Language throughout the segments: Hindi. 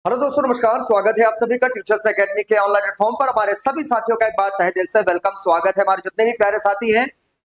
हेलो दोस्तों, नमस्कार। स्वागत है आप सभी का टीचर्स एकेडमी के ऑनलाइन प्लेटफॉर्म पर। हमारे सभी साथियों का एक बार तहे दिल से वेलकम, स्वागत है। हमारे जितने भी प्यारे साथी हैं,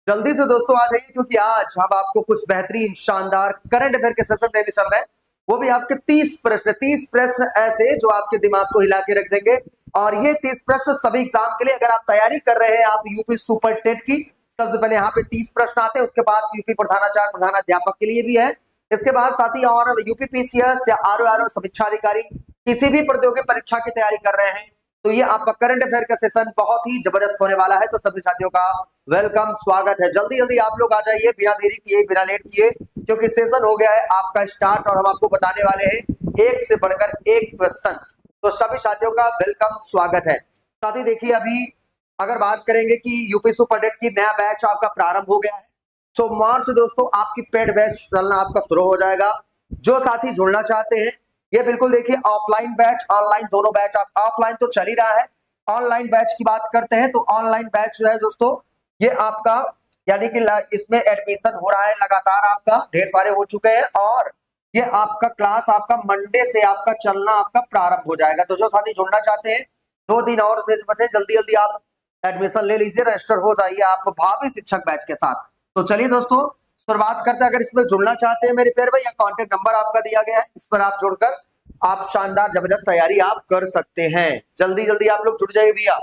जल्दी से दोस्तों आ जाइए, क्योंकि आज हम आपको कुछ बेहतरीन शानदार करंट अफेयर के सेशन देने चल रहे हैं। वो भी आपके 30 प्रश्न ऐसे जो आपके दिमाग को हिला के रख देंगे। और ये 30 प्रश्न सभी एग्जाम के लिए, अगर आप तैयारी कर रहे हैं, आप यूपी सुपर टेट की, सबसे पहले यहाँ पे 30 प्रश्न आते हैं। उसके बाद यूपी प्रधानाचार्य प्रधानाध्यापक के लिए भी है। इसके बाद साथ ही और यूपी पीसीएस या आरओ समीक्षा अधिकारी, किसी भी प्रतियोगी परीक्षा की तैयारी कर रहे हैं, तो ये आपका करंट अफेयर का सेशन बहुत ही जबरदस्त होने वाला है। तो सभी साथियों का वेलकम, स्वागत है। जल्दी जल्दी आप लोग आ जाइए, बिना देरी किए, बिना लेट किए, क्योंकि सेशन हो गया है आपका स्टार्ट और हम आपको बताने वाले हैं एक से बढ़कर एक क्वेश्चन। तो सभी साथियों का वेलकम, स्वागत है। साथ ही देखिए, अभी अगर बात करेंगे कि यूपी सुपर टेट की नया बैच आपका प्रारंभ हो गया है। सोमवार से दोस्तों आपकी पेड बैच चलना आपका शुरू हो जाएगा। जो साथी जुड़ना चाहते हैं, ये बिल्कुल देखिए, ऑफलाइन बैच ऑनलाइन दोनों बैच, आप ऑफलाइन तो चल ही रहा है, ऑनलाइन बैच की बात करते हैं तो ऑनलाइन बैच जो है दोस्तों, ये आपका यानी कि इसमें एडमिशन हो रहा है लगातार, आपका ढेर सारे हो चुके हैं। और ये आपका क्लास आपका मंडे से आपका चलना आपका प्रारंभ हो जाएगा। तो जो साथी जुड़ना चाहते हैं, 2 दिन और शेष बचे, जल्दी जल्दी आप एडमिशन ले लीजिए, रजिस्टर हो जाइए आप भावी शिक्षक बैच के साथ। तो चलिए दोस्तों शुरुआत करते हैं। अगर इसमें जुड़ना चाहते हैं मेरे प्यारे भाई, या कांटेक्ट नंबर आपका दिया गया है, इस पर आप जुड़कर आप शानदार जबरदस्त तैयारी आप कर सकते हैं। जल्दी जल्दी आप लोग जुड़ जाइए भैया।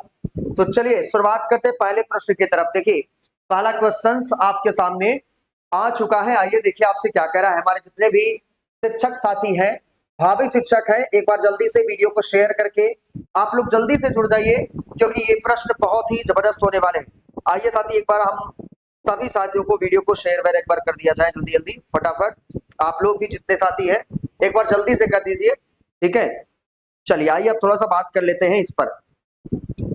तो चलिए शुरुआत करते हैं पहले प्रश्न की तरफ। देखिए, पहला क्वेश्चन आपके सामने आ चुका है। आइए देखिए आपसे क्या कह रहा है। हमारे जितने भी शिक्षक साथी हैं, भावी शिक्षक हैं, एक बार जल्दी से वीडियो को शेयर करके आप लोग जल्दी से जुड़ जाइए, क्योंकि ये प्रश्न बहुत ही जबरदस्त होने वाले हैं। आइए साथी, एक बार हम सभी साथियों को वीडियो को शेयर वेयर एक बार कर दिया जाए, जल्दी जल्दी फटाफट। आप लोग भी जितने साथी हैं एक बार जल्दी से कर दीजिए, ठीक है। चलिए आइए अब थोड़ा सा बात कर लेते हैं इस पर।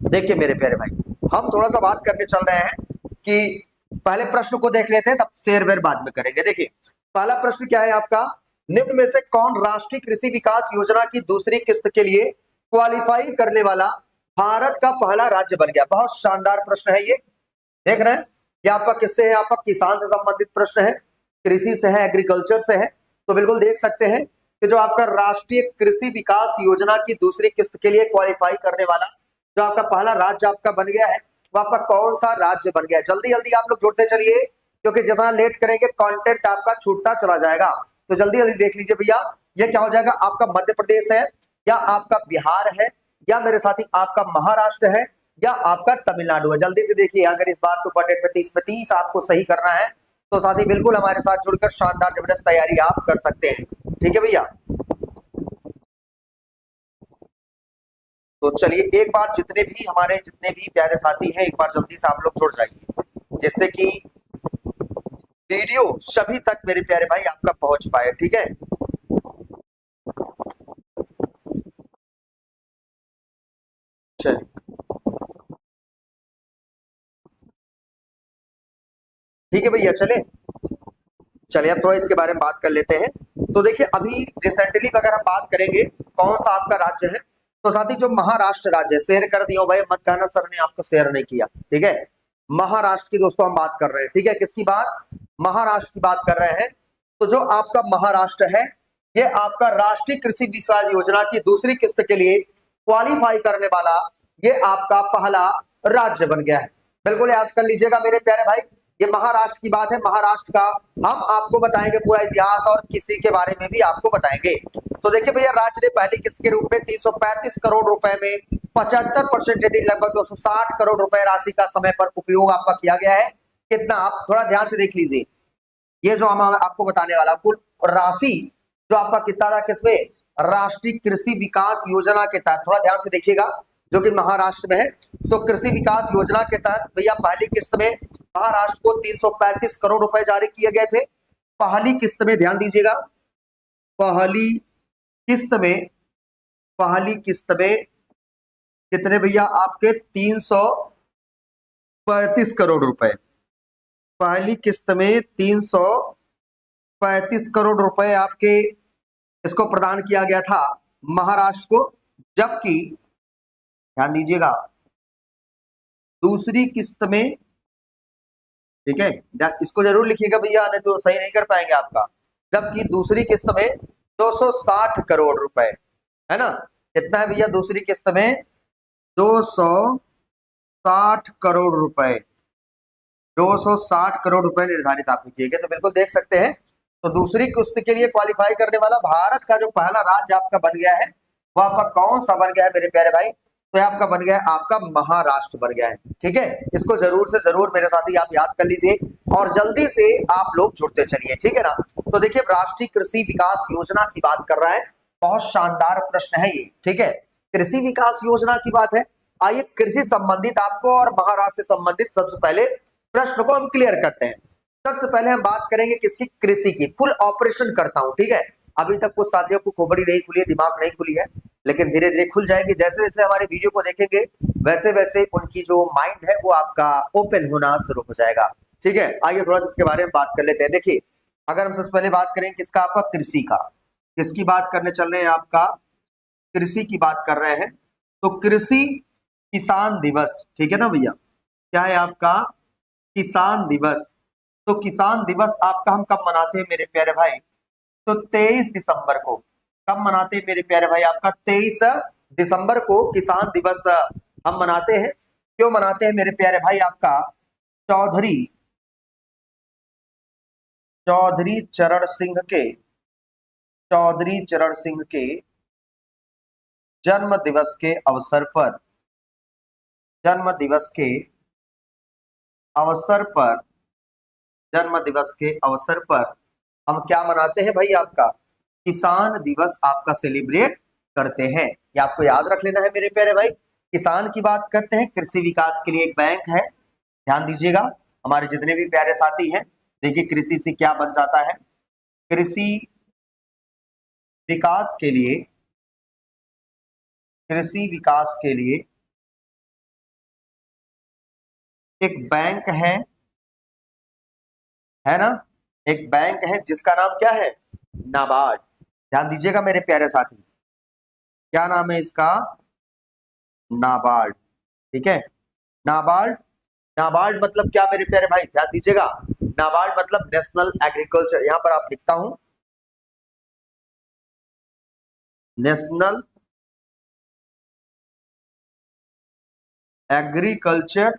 देखिए मेरे प्यारे भाई, हम थोड़ा सा बात करने चल रहे हैं कि पहले प्रश्न को देख लेते हैं, तब शेयर वेयर बाद में करेंगे। देखिए पहला प्रश्न क्या है आपका, निम्न में से कौन राष्ट्रीय कृषि विकास योजना की दूसरी किस्त के लिए क्वालिफाई करने वाला भारत का पहला राज्य बन गया। बहुत शानदार प्रश्न है ये, देख रहे हैं। ये आपका किससे है, आपका किसान से संबंधित प्रश्न है, कृषि से है, एग्रीकल्चर से है। तो बिल्कुल देख सकते हैं कि जो आपका राष्ट्रीय कृषि विकास योजना की दूसरी किस्त के लिए क्वालिफाई करने वाला जो आपका पहला राज्य आपका बन गया है, वो आपका कौन सा राज्य बन गया है। जल्दी जल्दी आप लोग जुड़ते चलिए, क्योंकि जितना लेट करेंगे कंटेंट आपका छूटता चला जाएगा। तो जल्दी जल्दी देख लीजिए भैया, ये क्या हो जाएगा, आपका मध्य प्रदेश है, या आपका बिहार है, या मेरे साथी आपका महाराष्ट्र है, या आपका तमिलनाडु है। जल्दी से देखिए, अगर इस बार सुपर टेट में 30 में 30 आपको सही करना है, तो साथी बिल्कुल हमारे साथ जुड़कर शानदार जबरदस्त तैयारी आप कर सकते हैं, ठीक है भैया। तो चलिए एक बार जितने भी प्यारे साथी हैं, एक बार जल्दी से आप लोग जुड़ जाइए, जिससे कि वीडियो सभी तक मेरे प्यारे भाई आपका पहुंच पाए, ठीक है। चलिए ठीक है भैया, चलिए अब थोड़ा इसके बारे में बात कर लेते हैं। तो देखिए, अभी रिसेंटली अगर हम बात करेंगे कौन सा आपका राज्य है, तो साथी जो महाराष्ट्र राज्य है, शेयर कर दियो भाई, मत कहना सर ने आपको शेयर नहीं किया, ठीक है। महाराष्ट्र की दोस्तों हम बात कर रहे हैं, ठीक है। किसकी बात, महाराष्ट्र की बात कर रहे हैं। तो जो आपका महाराष्ट्र है, ये आपका राष्ट्रीय कृषि विकास योजना की दूसरी किस्त के लिए क्वालिफाई करने वाला ये आपका पहला राज्य बन गया है। बिल्कुल याद कर लीजिएगा मेरे प्यारे भाई, ये महाराष्ट्र की बात है। महाराष्ट्र का हम आपको बताएंगे पूरा इतिहास, और किसी के बारे में भी आपको बताएंगे। तो देखिए भैया, राज्य ने पहली किस्त के रूप में 335 करोड़ रुपए में 75% यदि लगभग 260 करोड़ रुपए राशि का समय पर उपयोग आपका किया गया है। कितना, आप थोड़ा ध्यान से देख लीजिए, ये जो हम आपको बताने वाला कुल राशि जो आपका कितना था, किसमें, राष्ट्रीय कृषि विकास योजना के तहत, थोड़ा ध्यान से देखिएगा, जो कि महाराष्ट्र में है। तो कृषि विकास योजना के तहत भैया पहली किस्त में महाराष्ट्र को 335 करोड़ रुपए जारी किए गए थे। पहली किस्त में ध्यान दीजिएगा, पहली किस्त में कितने भैया, आपके 335 करोड़ रुपए। पहली किस्त में 335 करोड़ रुपए आपके इसको प्रदान किया गया था महाराष्ट्र को। जबकि ध्यान दीजिएगा दूसरी किस्त में, ठीक है, इसको जरूर लिखिएगा भैया, नहीं तो सही नहीं कर पाएंगे आपका। जबकि दूसरी किस्त में 260 करोड़ रुपए, है ना। कितना है भैया दूसरी किस्त में 260 करोड़ रुपए, 260 करोड़ रुपए निर्धारित आपने किए गए। तो बिल्कुल देख सकते हैं, तो दूसरी किस्त के लिए क्वालिफाई करने वाला भारत का जो पहला राज्य आपका बन गया है वो आपका कौन सा बन गया है मेरे प्यारे भाई? तो ये आपका बन गया है, आपका महाराष्ट्र बन गया है। ठीक है, इसको जरूर से जरूर मेरे साथी आप याद कर लीजिए और जल्दी से आप लोग जुड़ते चलिए। ठीक है ना। तो देखिए, राष्ट्रीय कृषि विकास योजना की बात कर रहा है, बहुत शानदार प्रश्न है ये। ठीक है, कृषि विकास योजना की बात है। आइए कृषि संबंधित आपको और महाराष्ट्र से संबंधित सबसे पहले प्रश्न को हम क्लियर करते हैं। सबसे पहले हम बात करेंगे किसकी? कृषि की। फुल ऑपरेशन करता हूं, ठीक है। अभी तक कुछ साथियों को खोपड़ी नहीं खुली है, दिमाग नहीं खुली है, लेकिन धीरे धीरे खुल जाएगी। जैसे जैसे हमारे वीडियो को देखेंगे वैसे वैसे उनकी जो माइंड है वो आपका ओपन होना शुरू हो जाएगा। ठीक है, आइए थोड़ा सा इसके बारे में बात कर लेते हैं। देखिए, अगर हम सबसे पहले बात करें किसका? आपका कृषि का। किसकी बात करने चल रहे हैं? आपका कृषि की बात कर रहे हैं। तो कृषि किसान दिवस, ठीक है ना भैया, क्या है आपका? किसान दिवस। तो किसान दिवस आपका हम कब मनाते हैं मेरे प्यारे भाई? तो 23 दिसंबर को। कब मनाते हैं मेरे प्यारे भाई? आपका 23 दिसंबर को किसान दिवस हम मनाते हैं। क्यों मनाते हैं मेरे प्यारे भाई? आपका चौधरी चौधरी चरण सिंह के चौधरी चरण सिंह के जन्म दिवस के अवसर पर, जन्म दिवस के अवसर पर, जन्म दिवस के अवसर पर हम क्या मनाते हैं भाई? आपका किसान दिवस आपका सेलिब्रेट करते हैं। ये आपको याद रख लेना है मेरे प्यारे भाई। किसान की बात करते हैं, कृषि विकास के लिए एक बैंक है, ध्यान दीजिएगा। हमारे जितने भी प्यारे साथी हैं, देखिए कृषि से क्या बन जाता है। कृषि विकास के लिए, कृषि विकास के लिए एक बैंक है ना, एक बैंक है जिसका नाम क्या है? नाबार्ड। ध्यान दीजिएगा मेरे प्यारे साथी, क्या नाम है इसका? नाबार्ड। ठीक है, नाबार्ड। नाबार्ड मतलब क्या मेरे प्यारे भाई? ध्यान दीजिएगा, नाबार्ड मतलब नेशनल एग्रीकल्चर, यहां पर आप लिखता हूं national agriculture,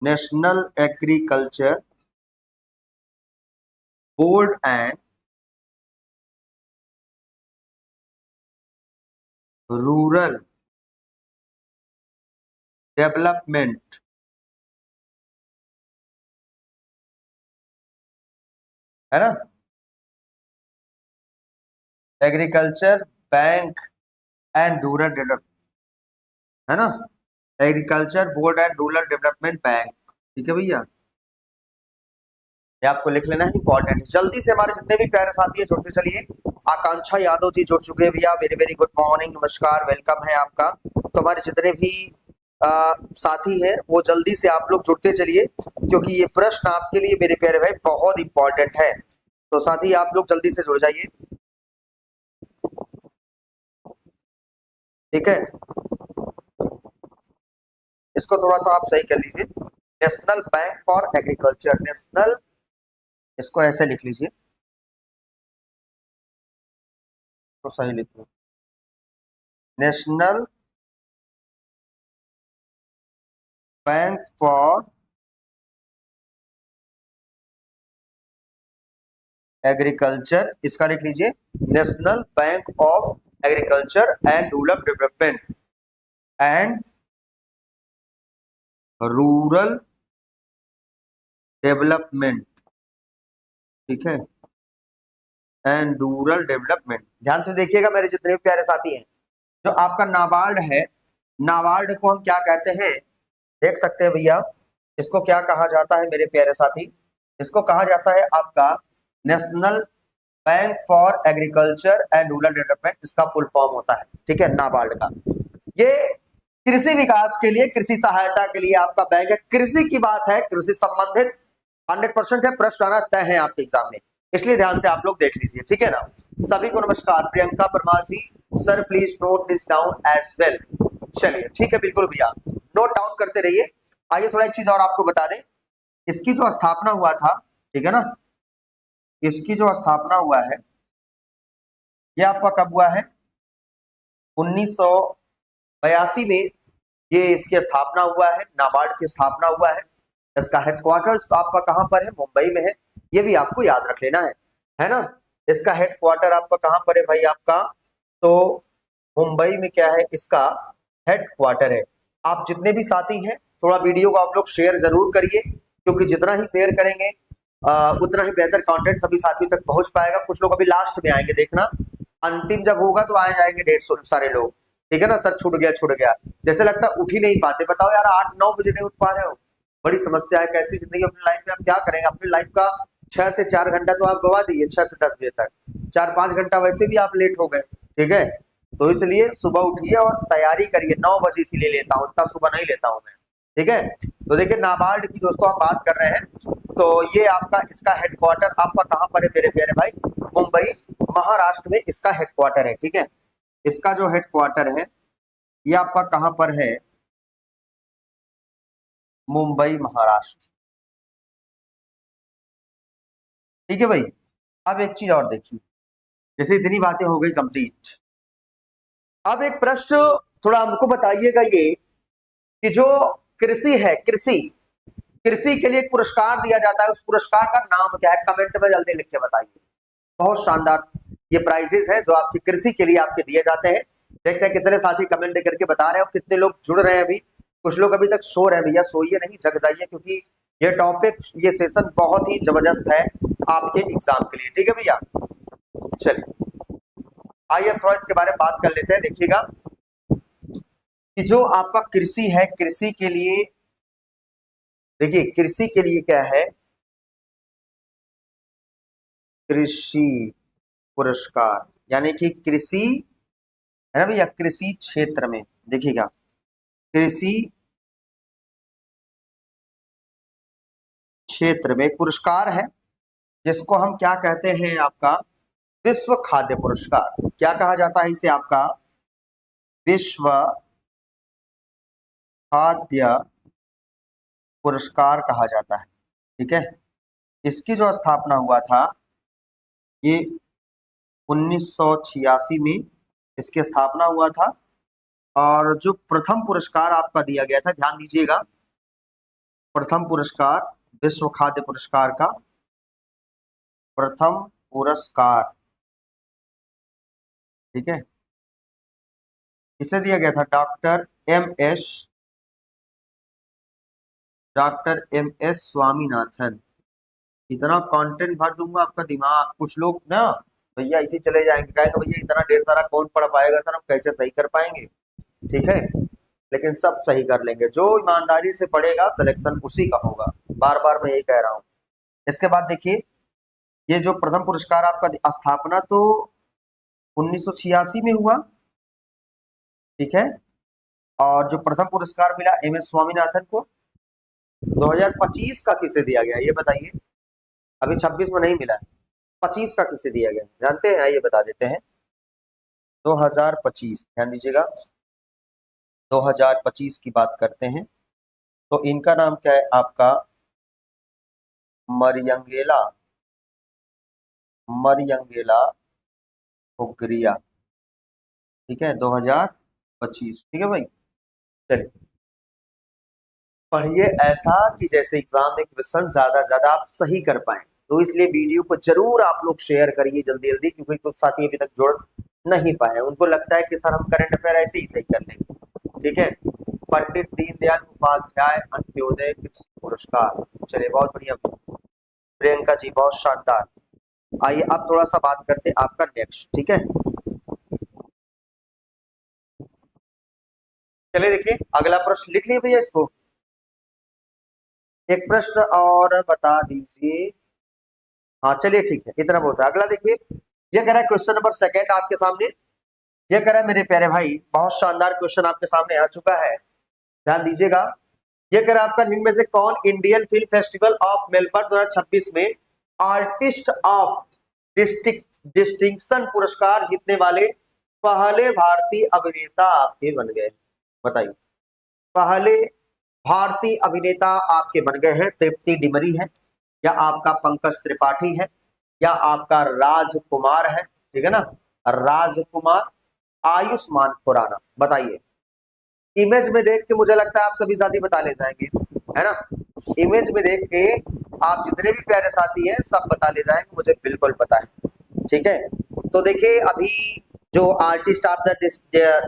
national agriculture board and rural development, है ना। Agriculture bank and rural develop, है ना, agriculture board and rural development bank. ठीक है भैया, ये आपको लिख लेना है, इंपॉर्टेंट है। जल्दी से हमारे जितने भी प्यारे साथी है जुड़ते चलिए। आकांक्षा यादव जी जुड़ चुके हैं भैया, वेरी वेरी गुड मॉर्निंग, नमस्कार, वेलकम है आपका। तो हमारे जितने भी साथी हैं वो जल्दी से आप लोग जुड़ते चलिए, क्योंकि ये प्रश्न आपके लिए मेरे प्यारे भाई बहुत इंपॉर्टेंट है। तो साथी आप लोग जल्दी से जुड़ जाइए। ठीक है, इसको थोड़ा सा आप सही कर लीजिए। National bank for agriculture, national, इसको ऐसे लिख लीजिए, तो सही लिखिए, नेशनल बैंक फॉर एग्रीकल्चर, इसका लिख लीजिए national bank of agriculture and rural development, and rural development. ठीक है, एंड रूरल डेवलपमेंट। ध्यान से देखिएगा मेरे जितने भी प्यारे साथी हैं, जो आपका नाबार्ड है, नाबार्ड को हम क्या कहते हैं? देख सकते हैं भैया, इसको क्या कहा जाता है मेरे प्यारे साथी? इसको कहा जाता है आपका national bank for agriculture and rural development, इसका फुल फॉर्म होता है। ठीक है, नाबार्ड का। ये कृषि विकास के लिए, कृषि सहायता के लिए आपका बैंक है। कृषि की बात है, कृषि संबंधित 100% है, प्रश्न आना तय है आपके एग्जाम में, इसलिए ध्यान से आप लोग देख लीजिए। ठीक है ना। सभी को नमस्कार, Priyanka Parmar ji, sir please note this down as well. चलिए ठीक है, बिल्कुल भैया नोट डाउन करते रहिए। आइए थोड़ा एक चीज और आपको बता दें, इसकी जो स्थापना हुआ था, ठीक है ना, इसकी जो स्थापना हुआ है ये आपका कब हुआ है? 1982 में ये इसकी स्थापना हुआ है, नाबार्ड की स्थापना हुआ है। इसका हेडक्वार्टर्स आपका कहां पर है? मुंबई में है। ये भी आपको याद रख लेना है ना। इसका हेडक्वार्टर आपका कहां पर है भाई? आपका तो मुंबई में क्या है, इसका हेडक्वार्टर है। आप जितने भी साथी हैं थोड़ा वीडियो को आप लोग शेयर जरूर करिए, क्योंकि जितना ही शेयर करेंगे उतना ही बेहतर कंटेंट सभी साथियों तक पहुंच पाएगा। कुछ लोग अभी लास्ट में आएंगे, देखना अंतिम जब होगा तो आए जाएंगे 150 सारे लोग, ठीक है ना। सर छूट गया, जैसे लगता है उठ ही नहीं पाते। बताओ यार, 8-9 बजे नहीं उठ पा रहे हो, बड़ी समस्या है। कैसी जिंदगी अपनी लाइफ में आप क्या करेंगे? अपनी लाइफ का 6 से 4 घंटा तो आप गवा दिए, 6 से 10 बजे तक, 4-5 घंटा वैसे भी आप लेट हो गए, ठीक है। तो इसलिए सुबह उठिए और तैयारी करिए। 9 बजे इसीलिए लेता हूँ, इतना सुबह नहीं लेता हूँ मैं, ठीक है। तो देखिए नाबार्ड की दोस्तों हम बात कर रहे हैं, तो ये आपका इसका हेडक्वार्टर आपका कहां पर है मेरे प्यारे भाई? मुंबई महाराष्ट्र में इसका हेडक्वार्टर है, ठीक है। इसका जो हेडक्वार्टर है ये आपका कहां पर है? मुंबई महाराष्ट्र, ठीक है भाई। अब एक चीज और देखिए, जैसे इतनी बातें हो गई कंप्लीट, अब एक प्रश्न थोड़ा हमको बताइएगा ये कि जो कृषि है, कृषि कृषि के लिए एक पुरस्कार दिया जाता है, उस पुरस्कार का नाम क्या है? कमेंट में जल्दी लिख के बताइए। बहुत शानदार ये प्राइजेस है जो आपकी कृषि के लिए आपके दिए जाते हैं। देखते हैं कितने साथी कमेंट करके बता रहे हो, कितने लोग जुड़ रहे हैं अभी। कुछ लोग अभी तक सो रहे हैं, भैया सोइए नहीं, जग जाइए, क्योंकि ये टॉपिक, ये सेशन बहुत ही जबरदस्त है आपके एग्जाम के लिए, ठीक है भैया। चलिए आइए थोड़ा इसके बारे में बात कर लेते हैं। देखिएगा कि जो आपका कृषि है, कृषि के लिए देखिए, कृषि के लिए क्या है? कृषि पुरस्कार, यानी कि कृषि है ना भैया, कृषि क्षेत्र में देखिएगा, कृषि क्षेत्र में एक पुरस्कार है जिसको हम क्या कहते हैं? आपका विश्व खाद्य पुरस्कार। क्या कहा जाता है इसे? आपका विश्व खाद्य पुरस्कार कहा जाता है, ठीक है। इसकी जो स्थापना हुआ था ये 1986 में इसकी स्थापना हुआ था। और जो प्रथम पुरस्कार आपका दिया गया था, ध्यान दीजिएगा, प्रथम पुरस्कार विश्व खाद्य पुरस्कार का प्रथम पुरस्कार, ठीक है, इसे दिया गया था डॉक्टर एम एस स्वामीनाथन। इतना कंटेंट भर दूंगा आपका दिमाग, कुछ लोग ना भैया इसी चले जाएंगे, कहेंगे भैया इतना ढेर सारा कौन पढ़ पाएगा सर, हम कैसे सही कर पाएंगे, ठीक है। लेकिन सब सही कर लेंगे, जो ईमानदारी से पढ़ेगा सिलेक्शन उसी का होगा, बार बार मैं यही कह रहा हूँ। इसके बाद देखिए, ये जो प्रथम पुरस्कार आपका स्थापना तो 1986 में हुआ, ठीक है। और जो प्रथम पुरस्कार मिला एम एस स्वामीनाथन को 2025 का किसे दिया गया ये बताइए? अभी 26 में नहीं मिला, 25 का किसे दिया गया जानते हैं? ये बता देते हैं। 2025, ध्यान दीजिएगा, 2025 की बात करते हैं तो इनका नाम क्या है? आपका मरियंगेला फुगरिया, ठीक है, 2025, ठीक है भाई। चलिए पढ़िए ऐसा कि जैसे एग्जाम में क्वेश्चन ज्यादा से ज्यादा आप सही कर पाए, तो इसलिए वीडियो को जरूर आप लोग शेयर करिए जल्दी जल्दी, क्योंकि कुछ साथी अभी तक जुड़ नहीं पाए, उनको लगता है कि सर हम करंट अफेयर ऐसे ही सही कर लेंगे, ठीक है। पंडित दीनदयाल उपाध्याय अंत्योदय कृषि पुरस्कार, चलिए बहुत बढ़िया प्रियंका जी, बहुत शानदार। आइए अब थोड़ा सा बात करते हैं आपका नेक्स्ट, ठीक है। चलिए देखिए अगला प्रश्न लिख लिए भैया इसको, एक प्रश्न और बता दीजिए। हाँ चलिए ठीक है, इतना बहुत है। अगला देखिए, ये कह रहा है क्वेश्चन नंबर सेकंड आपके सामने, ये कह रहा है मेरे प्यारे भाई, बहुत शानदार क्वेश्चन आपके सामने आ चुका है, ध्यान दीजिएगा। ये कह रहा है आपका निम्न में से कौन Indian film festival of Melbourne 2026 में आर्टिस्ट ऑफ डिस्टिंक्शन पुरस्कार जीतने वाले पहले भारतीय अभिनेता आपके बन गए? बताइए, पहले भारतीय अभिनेता आपके बन गए हैं तृप्ति डिमरी है, या आपका पंकज त्रिपाठी है, या आपका राजकुमार है, ठीक है ना, राजकुमार, आयुष्मान खुराना। बताइए, इमेज में देख के मुझे लगता है आप सभी साथी बता ले जाएंगे, है ना। इमेज में देख के आप जितने भी प्यारे साथी हैं सब बता ले जाएंगे, मुझे बिल्कुल पता है। ठीक है, तो देखिए अभी जो आर्टिस्ट ऑफ द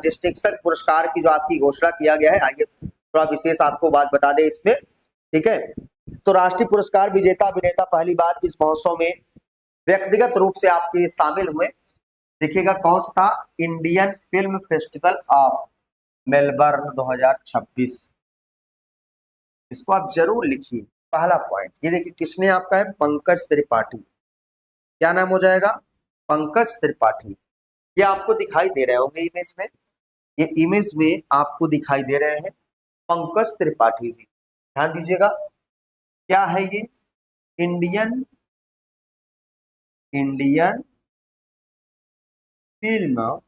डिस्टिंक्शन पुरस्कार की जो आपकी घोषणा किया गया है, आइए थोड़ा विशेष आपको बात बता दें इसमें। ठीक है, तो राष्ट्रीय पुरस्कार विजेता अभिनेता पहली बार इस महोत्सव में व्यक्तिगत रूप से आपके शामिल हुए। देखिएगा कौन सा था, Indian film festival of Melbourne 2026। इसको आप जरूर लिखिए, पहला पॉइंट। ये देखिए किसने आपका है, पंकज त्रिपाठी। क्या नाम हो जाएगा, पंकज त्रिपाठी। ये आपको दिखाई दे रहे होंगे इमेज में, ये इमेज में आपको दिखाई दे रहे हैं पंकज त्रिपाठी जी। ध्यान दीजिएगा, क्या है ये, Indian film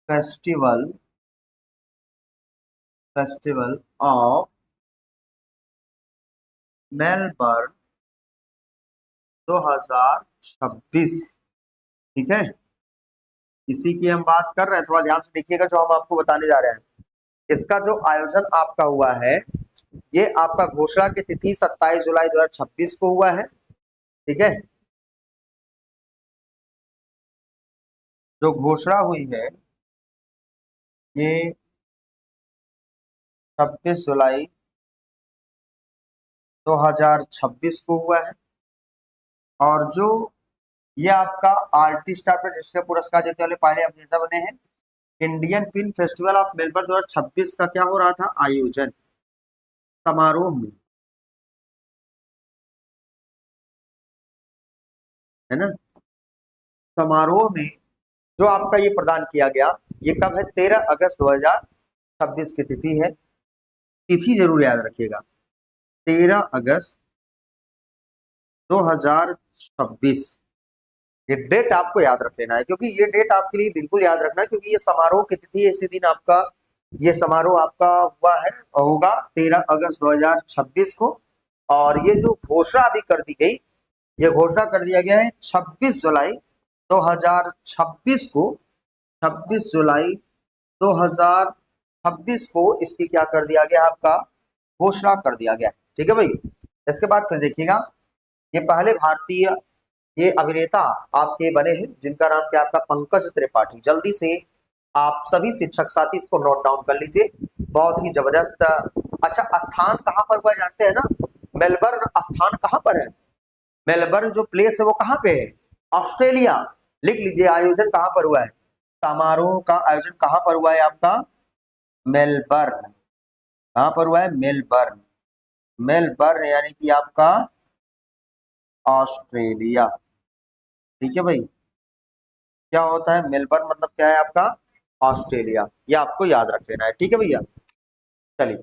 festival of Melbourne 2026। ठीक है, इसी की हम बात कर रहे हैं, थोड़ा ध्यान से देखिएगा जो हम आपको बताने जा रहे हैं। इसका जो आयोजन आपका हुआ है, ये आपका घोषणा की तिथि 27 जुलाई 2026 को हुआ है। ठीक है, जो घोषणा हुई है ये 26 जुलाई 2026 को हुआ है। और जो ये आपका आर्टिस्ट ऑफ जिससे पुरस्कार जीतने वाले पहले अभिनेता बने हैं, Indian film festival of Melbourne 2026 का क्या हो रहा था, आयोजन समारोह में, है ना। समारोह में जो आपका ये प्रदान किया गया, ये कब है, 13 अगस्त 2026 की तिथि है। तिथि जरूर याद रखिएगा, 13 अगस्त 2026। ये डेट आपको याद रख लेना है, क्योंकि ये डेट आपके लिए बिल्कुल याद रखना है, क्योंकि ये समारोह की तिथि इसी दिन आपका ये समारोह आपका हुआ है, होगा 13 अगस्त 2026 को। और ये जो घोषणा अभी कर दी गई, ये घोषणा कर दिया गया है 26 जुलाई 2026 को। 26 जुलाई 2026 को इसकी क्या कर दिया गया, आपका घोषणा कर दिया गया। ठीक है भाई, इसके बाद फिर देखिएगा, ये पहले भारतीय ये अभिनेता आपके बने हैं जिनका नाम क्या, आपका पंकज त्रिपाठी। जल्दी से आप सभी शिक्षक साथी इसको नोट डाउन कर लीजिए, बहुत ही जबरदस्त। अच्छा, स्थान कहाँ पर हुआ जानते हैं ना, मेलबर्न स्थान कहाँ पर है, मेलबर्न जो प्लेस है वो कहाँ पे है, ऑस्ट्रेलिया। लिख लीजिए, आयोजन कहाँ पर हुआ है, समारोह का आयोजन कहाँ पर हुआ है आपका, मेलबर्न। कहाँ पर हुआ है, मेलबर्न। मेलबर्न यानी कि आपका ऑस्ट्रेलिया। ठीक है भाई, क्या होता है मेलबर्न, मतलब क्या है आपका, ऑस्ट्रेलिया। ये आपको याद रख लेना है। ठीक है भैया, चलिए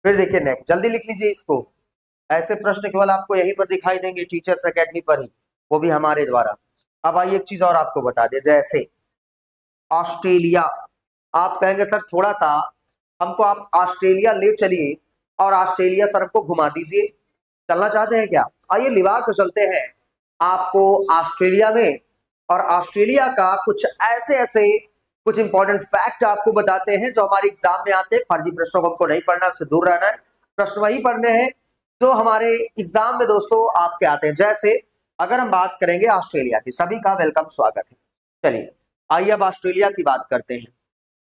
फिर देखिए नेक्स्ट, जल्दी लिख लीजिए इसको। ऐसे प्रश्न केवल आपको यहीं पर दिखाई देंगे टीचर्स एकेडमी पर ही, वो भी हमारे द्वारा। अब आइए एक चीज और आपको बता दें, जैसे ऑस्ट्रेलिया, आप कहेंगे सर थोड़ा सा हमको आप ऑस्ट्रेलिया ले चलिए और ऑस्ट्रेलिया सर को घुमा दीजिए, चलना चाहते हैं क्या, आइए लिवा के चलते हैं आपको ऑस्ट्रेलिया में। और ऑस्ट्रेलिया का कुछ ऐसे ऐसे कुछ इंपॉर्टेंट फैक्ट आपको बताते हैं जो हमारे एग्जाम में आते हैं। फर्जी प्रश्नों को हमको नहीं पढ़ना, उससे दूर रहना है, प्रश्न वही पढ़ने हैं जो हमारे एग्जाम में दोस्तों आपके आते हैं। जैसे अगर हम बात करेंगे ऑस्ट्रेलिया की, सभी का वेलकम स्वागत है। चलिए आइए अब ऑस्ट्रेलिया की बात करते हैं,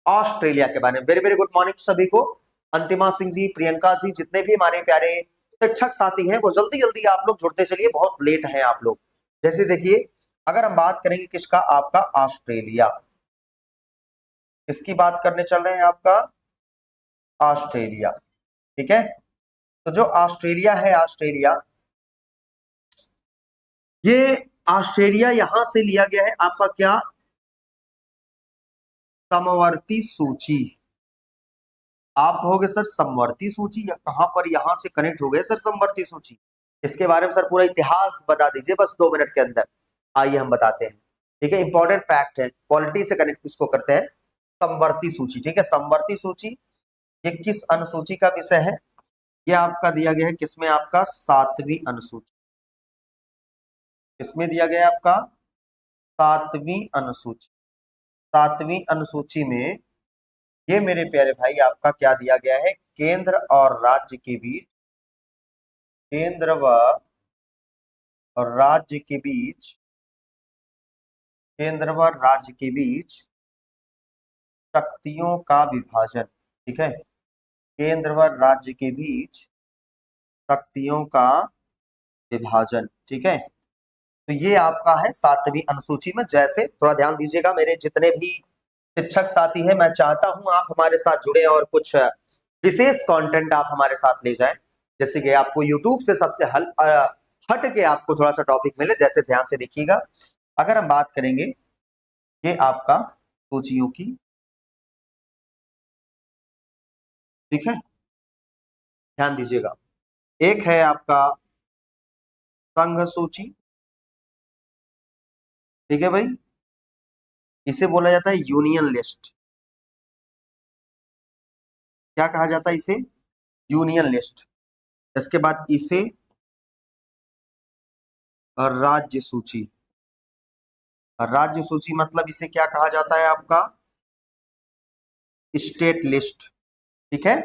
ऑस्ट्रेलिया के बारे में। वेरी वेरी गुड मॉर्निंग सभी को, अंतिमा सिंह जी, प्रियंका जी, जितने भी हमारे प्यारे शिक्षक साथी हैं वो जल्दी जल्दी आप लोग जुड़ते चलिए, बहुत लेट हैं आप लोग। जैसे देखिए अगर हम बात करेंगे किसका, आपका ऑस्ट्रेलिया, इसकी बात करने चल रहे हैं, आपका ऑस्ट्रेलिया। ठीक है, तो जो ऑस्ट्रेलिया है, ऑस्ट्रेलिया, ये ऑस्ट्रेलिया यहां से लिया गया है आपका क्या, समवर्ती सूची। आप कहोगे सर समवर्ती सूची या कहां पर यहां से कनेक्ट हो गए सर समवर्ती सूची, इसके बारे में सर पूरा इतिहास बता दीजिए बस 2 मिनट के अंदर। आइए हम बताते हैं। ठीक है, इंपॉर्टेंट फैक्ट है, पॉलिटी से कनेक्ट इसको करते हैं, समवर्ती सूची। ठीक है, समवर्ती सूची ये किस अनुसूची का विषय है, ये आपका दिया गया है किसमें, आपका 7वीं अनुसूची। इसमें दिया गया है आपका सातवीं अनुसूची, सातवीं अनुसूची में ये मेरे प्यारे भाई आपका क्या दिया गया है, केंद्र और राज्य के बीच, केंद्र व राज्य के बीच, केंद्र व राज्य के बीच शक्तियों का विभाजन। ठीक है, केंद्र व राज्य के बीच शक्तियों का विभाजन। ठीक है, तो ये आपका है सातवीं अनुसूची में। जैसे थोड़ा ध्यान दीजिएगा मेरे जितने भी शिक्षक साथी हैं, मैं चाहता हूं आप हमारे साथ जुड़े और कुछ विशेष कंटेंट आप हमारे साथ ले जाएं, जैसे कि आपको YouTube से सबसे हट के आपको थोड़ा सा टॉपिक मिले। जैसे ध्यान से देखिएगा, अगर हम बात करेंगे ये आपका सूचियों की, ठीक है, ध्यान दीजिएगा, एक है आपका संघ सूची। ठीक है भाई, इसे बोला जाता है यूनियन लिस्ट। क्या कहा जाता है इसे, यूनियन लिस्ट। इसके बाद इसे राज्य सूची, राज्य सूची मतलब इसे क्या कहा जाता है आपका, स्टेट लिस्ट। ठीक है,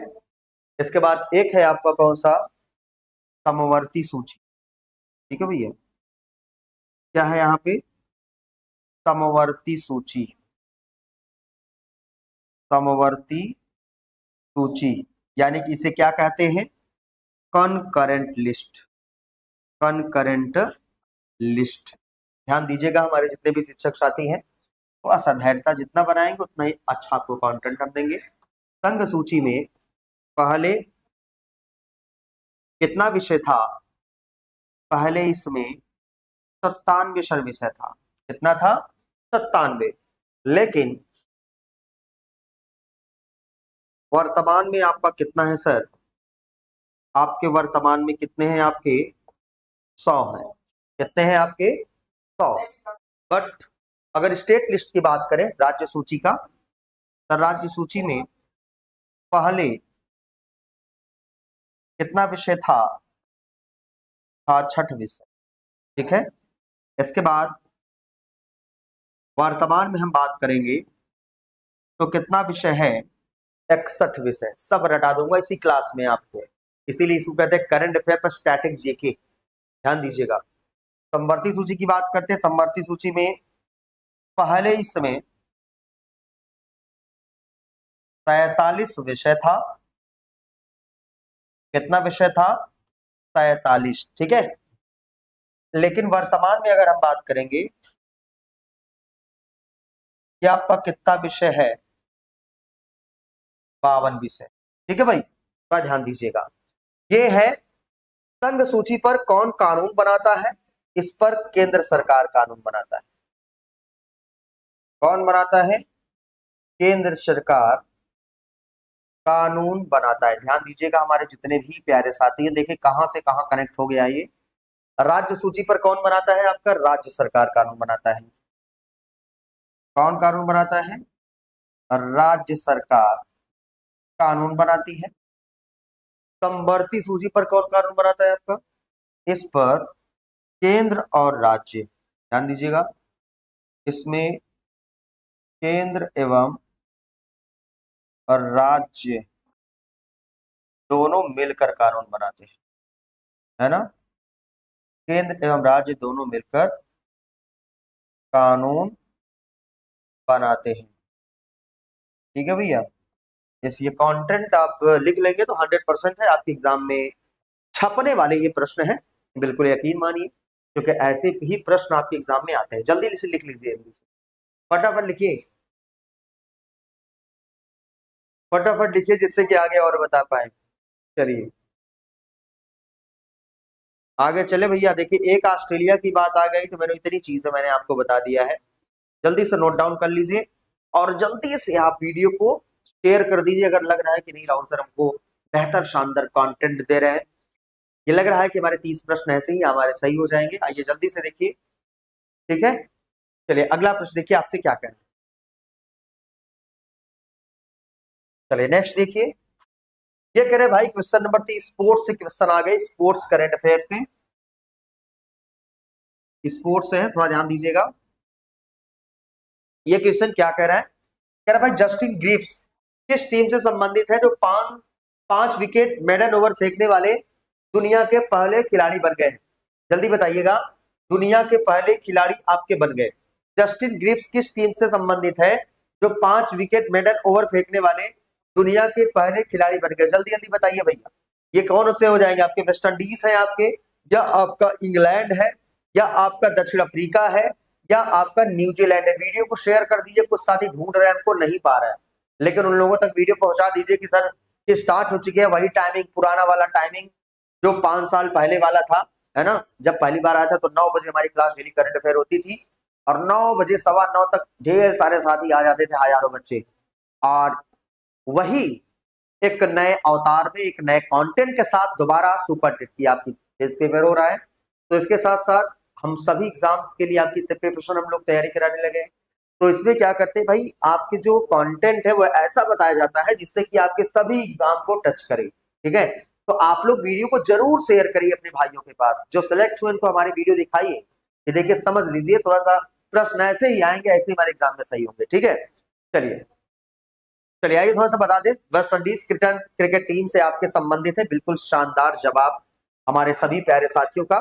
इसके बाद एक है आपका कौन सा, समवर्ती सूची। ठीक है भैया, क्या है यहाँ पे, समवर्ती सूची, समवर्ती सूची यानी कि इसे क्या कहते हैं, कॉनकरेंट लिस्ट, कॉनकरेंट लिस्ट। ध्यान दीजिएगा हमारे जितने भी शिक्षक साथी हैं, थोड़ा सा धैर्यता जितना बनाएंगे उतना ही अच्छा आपको कंटेंट हम देंगे। संघ सूची में पहले कितना विषय था, पहले इसमें 97 विषय था। कितना था, 97। लेकिन वर्तमान में आपका कितना है सर, आपके वर्तमान में कितने हैं, आपके 100 हैं। कितने हैं आपके, 100। बट अगर स्टेट लिस्ट की बात करें, राज्य सूची का, तो राज्य सूची में पहले कितना विषय था, 66 विषय। ठीक है, इसके बाद वर्तमान में हम बात करेंगे तो कितना विषय है, 61 विषय। सब रटा दूंगा इसी क्लास में आपको, इसीलिए इसको कहते हैं करंट अफेयर पर स्टैटिक जीके। ध्यान दीजिएगा, समवर्ती सूची की बात करते हैं। समवर्ती सूची में पहले इसमें 47 विषय था। कितना विषय था, 47। ठीक है, लेकिन वर्तमान में अगर हम बात करेंगे कि आपका कितना विषय है, 52 विषय। ठीक है भाई, तो ध्यान दीजिएगा, ये है संघ सूची पर कौन कानून बनाता है, इस पर केंद्र सरकार कानून बनाता है। कौन बनाता है, केंद्र सरकार कानून बनाता है। ध्यान दीजिएगा हमारे जितने भी प्यारे साथी हैं, देखिए कहां से कहां कनेक्ट हो गया ये। राज्य सूची पर कौन बनाता है, आपका राज्य सरकार कानून बनाता है। कौन कानून बनाता है, राज्य सरकार कानून बनाती है। समवर्ती सूची पर कौन कानून बनाता है आपका, इस पर केंद्र और राज्य। ध्यान दीजिएगा, इसमें केंद्र एवं राज्य दोनों मिलकर कानून बनाते हैं, है ना, केंद्र एवं राज्य दोनों मिलकर कानून बनाते हैं। ठीक है भैया, इस ये कंटेंट आप लिख लेंगे तो 100% है आपके एग्जाम में छपने वाले ये प्रश्न है, बिल्कुल यकीन मानिए, क्योंकि ऐसे ही प्रश्न आपके एग्जाम में आते हैं। जल्दी से लिख लीजिए, फटाफट लिखिए, फटाफट लिखिए, जिससे कि आगे और बता पाए। चलिए आगे चले भैया। देखिए एक ऑस्ट्रेलिया की बात आ गई तो मैंने इतनी चीजें मैंने आपको बता दिया है, जल्दी से नोट डाउन कर लीजिए और जल्दी से आप वीडियो को शेयर कर दीजिए। अगर लग रहा है कि नहीं राहुल सर हमको बेहतर शानदार कंटेंट दे रहे हैं, ये लग रहा है कि हमारे 30 प्रश्न ऐसे ही हमारे सही हो जाएंगे, आइए जल्दी से देखिए। ठीक है, चलिए अगला प्रश्न देखिए आपसे क्या कहना है। चलिए नेक्स्ट देखिए, ये कह रहे भाई क्वेश्चन नंबर 3 स्पोर्ट्स से क्वेश्चन आ गए, स्पोर्ट्स करंट अफेयर से, स्पोर्ट्स से है, थोड़ा ध्यान दीजिएगा। ये क्वेश्चन क्या कह रहा है? कह रहा है भाई जस्टिन ग्रिफ्स किस टीम से संबंधित है जो पांच पांच विकेट मेडन ओवर फेंकने वाले दुनिया के पहले खिलाड़ी बन गए हैं? जल्दी बताइएगा, दुनिया के पहले खिलाड़ी आपके बन गए। जस्टिन ग्रिफ्स किस टीम से संबंधित है जो 5 विकेट मेडन ओवर फेंकने वाले दुनिया के पहले खिलाड़ी बन गए? जल्दी जल्दी बताइए भैया, ये कौन से हो जाएंगे आपके? वेस्ट इंडीज है आपके, या आपका इंग्लैंड है, या आपका दक्षिण अफ्रीका है, या आपका न्यूजीलैंड है? वीडियो को शेयर कर दीजिए, कुछ साथी ढूंढ रहे हैं, हमको नहीं पा रहा है, लेकिन उन लोगों तक वीडियो पहुंचा दीजिए कि सर ये स्टार्ट हो चुकी है वही टाइमिंग, पुराना वाला टाइमिंग जो 5 साल पहले वाला था, है ना? जब पहली बार आया था तो 9 बजे हमारी क्लास डेली करंट अफेयर होती थी, और 9 बजे 9:15 तक ढेर सारे साथी आ जाते थे, हजारों बच्चे। और वही एक नए अवतार में, एक नए कंटेंट के साथ दोबारा सुपर टिट की आपकी पेपर हो रहा है। तो इसके साथ साथ हम सभी एग्जाम्स के लिए आपकी प्रिपरेशन हम लोग तैयारी कराने लगे हैं। तो इसमें क्या करते हैं भाई, आपके जो कंटेंट है वो ऐसा बताया जाता है जिससे कि आपके सभी एग्जाम को टच करे, ठीक है? तो आप लोग वीडियो को जरूर शेयर करिए अपने भाइयों के पास, जो सिलेक्ट हुए उनको हमारी वीडियो दिखाइए, ये देखिए समझ लीजिए, थोड़ा सा प्रश्न ऐसे ही आएंगे, ऐसे ही हमारे एग्जाम में सही होंगे, ठीक है? चलिए चलिए आइए थोड़ा सा बता दें, वेस्ट इंडीज क्रिकेट टीम से आपके संबंधित है। बिल्कुल शानदार जवाब हमारे सभी प्यारे साथियों का।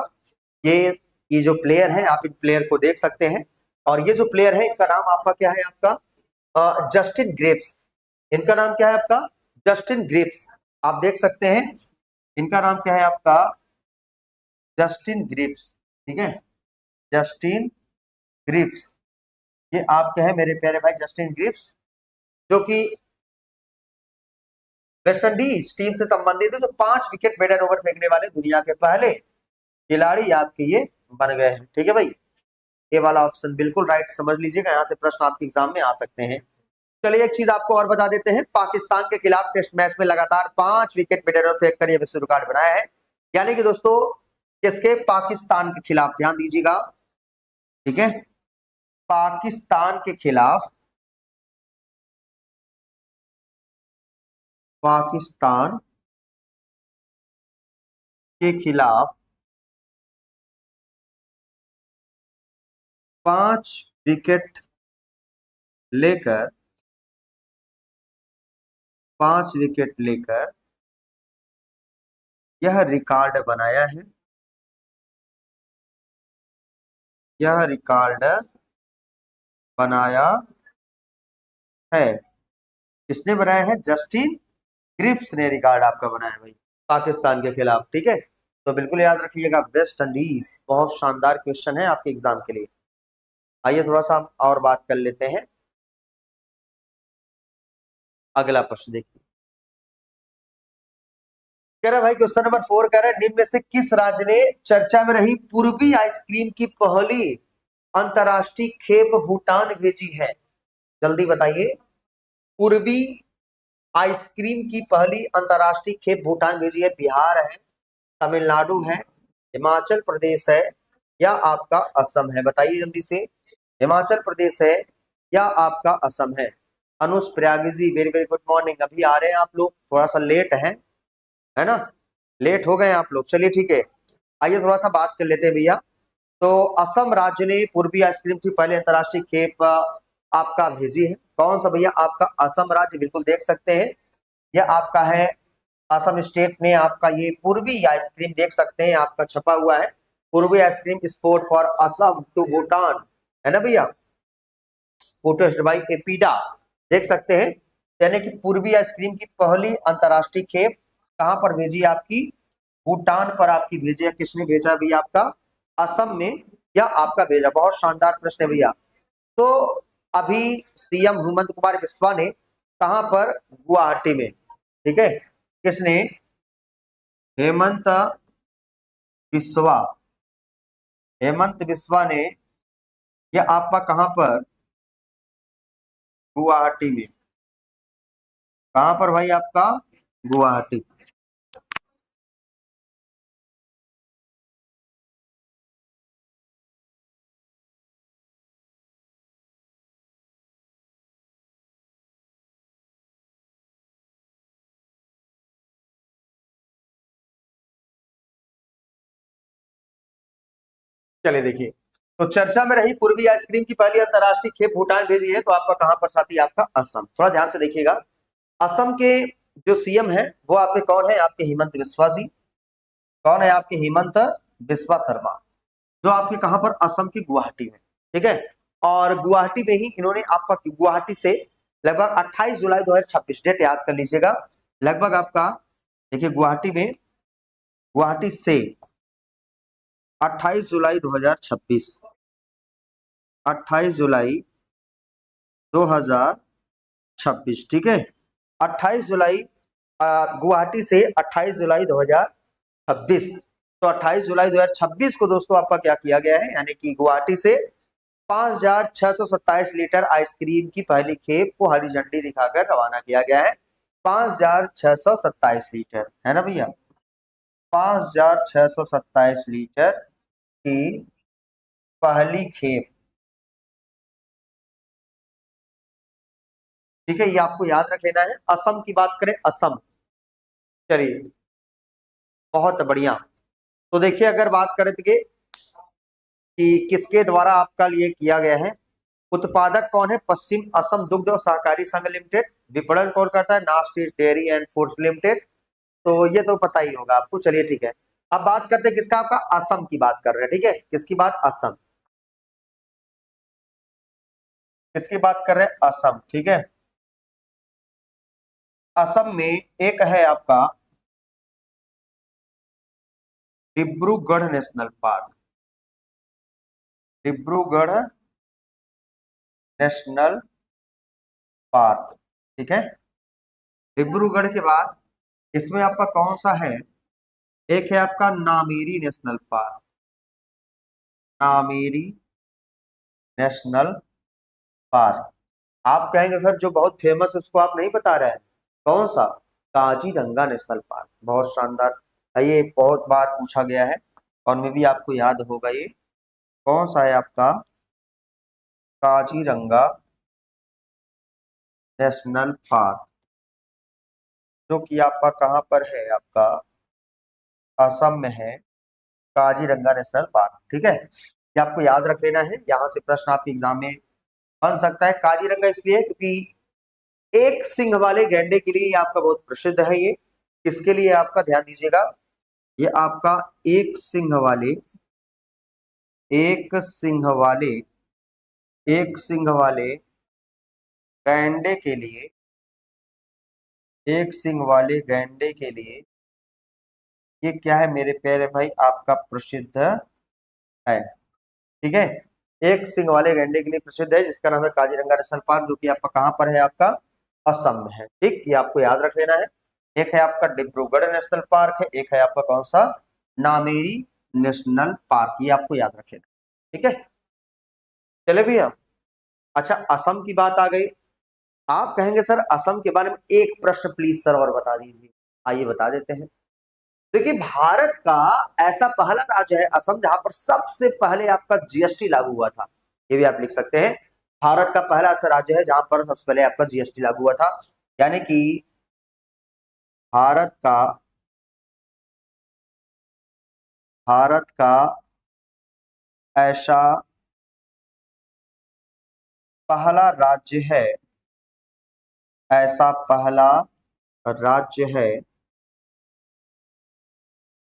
ये ये जो प्लेयर है आप इन प्लेयर को देख सकते हैं, और ये जो प्लेयर है इनका नाम आपका क्या है? आपका जस्टिन ग्रिफ्स। इनका नाम क्या है आपका? जस्टिन ग्रिफ्स। आप देख सकते हैं इनका नाम क्या है आपका? जस्टिन ग्रिफ्स, ठीक है? जस्टिन ग्रिफ्स, ये आपके है मेरे प्यारे भाई जस्टिन ग्रिफ्स, जो कि वेस्ट इंडीज टीम से संबंधित है, जो 5 विकेट मेडन ओवर फेंकने वाले दुनिया के पहले खिलाड़ी आपके ये बन गए हैं, ठीक है भाई? ये वाला ऑप्शन बिल्कुल राइट समझ लीजिएगा, यहाँ से प्रश्न आपके एग्जाम में आ सकते हैं। चलिए एक चीज आपको और बता देते हैं, पाकिस्तान के खिलाफ टेस्ट मैच में लगातार 5 विकेट मेडन ओवर फेंक कर ये विश्व रिकॉर्ड बनाया है। यानी कि दोस्तों किसके? पाकिस्तान के खिलाफ, ध्यान दीजिएगा, ठीक है? पाकिस्तान के खिलाफ, पाकिस्तान के खिलाफ 5 विकेट लेकर, 5 विकेट लेकर यह रिकॉर्ड बनाया है, यह रिकॉर्ड बनाया है। किसने बनाया है? जस्टिन ग्रिफ्स ने रिकॉर्ड आपका बनाया भाई, पाकिस्तान के खिलाफ, ठीक है? तो बिल्कुल याद रखिएगा, वेस्ट इंडीज, बहुत शानदार क्वेश्चन है आपके एग्जाम के लिए। आइए थोड़ा सा हम और बात कर लेते हैं, अगला प्रश्न देखिए। कह रहा है भाई क्वेश्चन नंबर 4 कह रहा है, निम्न में से किस राज्य ने चर्चा में रही पूर्वी आइसक्रीम की पहली अंतरराष्ट्रीय खेप भूटान भेजी है? जल्दी बताइए। पूर्वी आइसक्रीम की पहली अंतरराष्ट्रीय खेप भूटान भेजी है। बिहार है, तमिलनाडु है, हिमाचल प्रदेश है, या आपका असम है? बताइए जल्दी से। हिमाचल प्रदेश है या आपका असम है? अनुष प्रयागी जी वेरी वेरी गुड मॉर्निंग। अभी आ रहे हैं आप लोग, थोड़ा सा लेट है ना? लेट हो गए आप लोग, चलिए ठीक है। आइए थोड़ा सा बात कर लेते हैं भैया। तो असम राज्य ने पूर्वी आइसक्रीम की पहले अंतरराष्ट्रीय खेप आपका भेजी है। कौन सा भैया? आपका असम राज्य, बिल्कुल देख सकते हैं, यह आपका है असम स्टेट ने आपका ये पूर्वी आइसक्रीम देख सकते हैं, आपका छपा हुआ है Purvi ice cream export for Assam to Bhutan, है ना भैया? प्रोटेस्ट बाई एपीडा, देख सकते हैं। यानी कि पूर्वी आइसक्रीम की पहली अंतरराष्ट्रीय खेप कहां पर भेजी? आपकी भूटान पर आपकी भेजी है। किसने भेजा भैया? आपका असम में, या आपका भेजा? बहुत शानदार प्रश्न है भैया। तो अभी सीएम हेमंत कुमार बिस्वा ने कहां पर? गुवाहाटी में, ठीक है? किसने? हेमंत बिस्वा, हेमंत बिस्वा ने, यह आपका कहां पर? गुवाहाटी में। कहां पर भाई? आपका गुवाहाटी। चलिए देखिए, तो चर्चा में रही पूर्वी आइसक्रीम की पहली अंतरराष्ट्रीय खेप भूटान भेजी है, तो आपका कहां पर साथी, आपका असम। थोड़ा ध्यान से देखिएगा, असम के जो सीएम है वो आपके कौन है, आपके हेमंत बिस्वा जी। कौन है आपके, हेमंत बिस्वा शर्मा, जो आपके कहां पर, असम की गुवाहाटी में। ठीक है, और गुवाहाटी में ही इन्होंने आपका, गुवाहाटी से लगभग 28 जुलाई 2026, डेट याद कर लीजिएगा, लगभग आपका देखिए गुवाहाटी में, गुवाहाटी से 28 जुलाई 2026, 28 जुलाई 2026, ठीक है, 28 जुलाई, गुवाहाटी से 28 जुलाई 2026। तो 28 जुलाई 2026 को दोस्तों आपका क्या किया गया है, यानी कि गुवाहाटी से 5,627 लीटर आइसक्रीम की पहली खेप को हरी झंडी दिखाकर रवाना किया गया है। 5,627 लीटर है ना भैया, 5,627 लीटर की पहली खेप। ठीक है, ये आपको याद रख लेना है। असम की बात करें, असम, चलिए बहुत बढ़िया। तो देखिए अगर बात करें तो कि किसके द्वारा आपका लिए किया गया है, उत्पादक कौन है, पश्चिम असम दुग्ध और सहकारी संघ लिमिटेड। विपणन कौन करता है, north east dairy and foods limited. तो ये तो पता ही होगा आपको, चलिए ठीक है। अब बात करते हैं किसका, आपका असम की बात कर रहे हैं। ठीक है, किसकी बात, असम, किसकी बात कर रहे हैं, असम। ठीक है, असम में एक है आपका Dibrugarh national park, Dibrugarh national park. ठीक है, डिब्रूगढ़ के बाद इसमें आपका कौन सा है, एक है आपका Nameri national park, Nameri national park. आप कहेंगे सर जो बहुत फेमस है उसको आप नहीं बता रहे हैं, कौन सा, काजीरंगा नेशनल पार्क। बहुत शानदार है, ये बहुत बार पूछा गया है और में भी आपको याद होगा, ये कौन सा है आपका, काजीरंगा नेशनल पार्क, जो कि आपका कहाँ पर है, आपका असम में है, काजीरंगा नेशनल पार्क। ठीक है, ये आपको याद रख लेना है, यहाँ से प्रश्न आपके एग्जाम में बन सकता है। काजीरंगा इसलिए क्योंकि एक सिंह वाले गैंडे के लिए आपका बहुत प्रसिद्ध है। ये किसके लिए, आपका ध्यान दीजिएगा, ये आपका एक सिंह वाले, एक सिंह वाले, एक सिंह वाले गैंडे के लिए, एक सिंह वाले गैंडे के लिए ये क्या है मेरे प्यारे भाई, आपका प्रसिद्ध है। ठीक है, एक सिंह वाले गैंडे के लिए प्रसिद्ध है, जिसका नाम है काजीरंगा नेशनल पार्क, जो कि आपका कहाँ पर है, आपका असम में है। ठीक, ये आपको याद रख लेना है। एक है आपका डिब्रूगढ़ नेशनल पार्क है, एक है आपका कौन सा, नामेरी नेशनल पार्क, ये आपको याद रख लेना। ठीक है, चले भैया। अच्छा, असम की बात आ गई। आप कहेंगे सर असम के बारे में एक प्रश्न प्लीज सर और बता दीजिए। आइए बता देते हैं। देखिए भारत का ऐसा पहला राज्य है असम, जहां पर सबसे पहले आपका जीएसटी लागू हुआ था। ये भी आप लिख सकते हैं, भारत का पहला ऐसा राज्य है जहां पर सबसे पहले आपका जीएसटी लागू हुआ था। यानी कि भारत का, भारत का ऐसा पहला राज्य है, ऐसा पहला राज्य है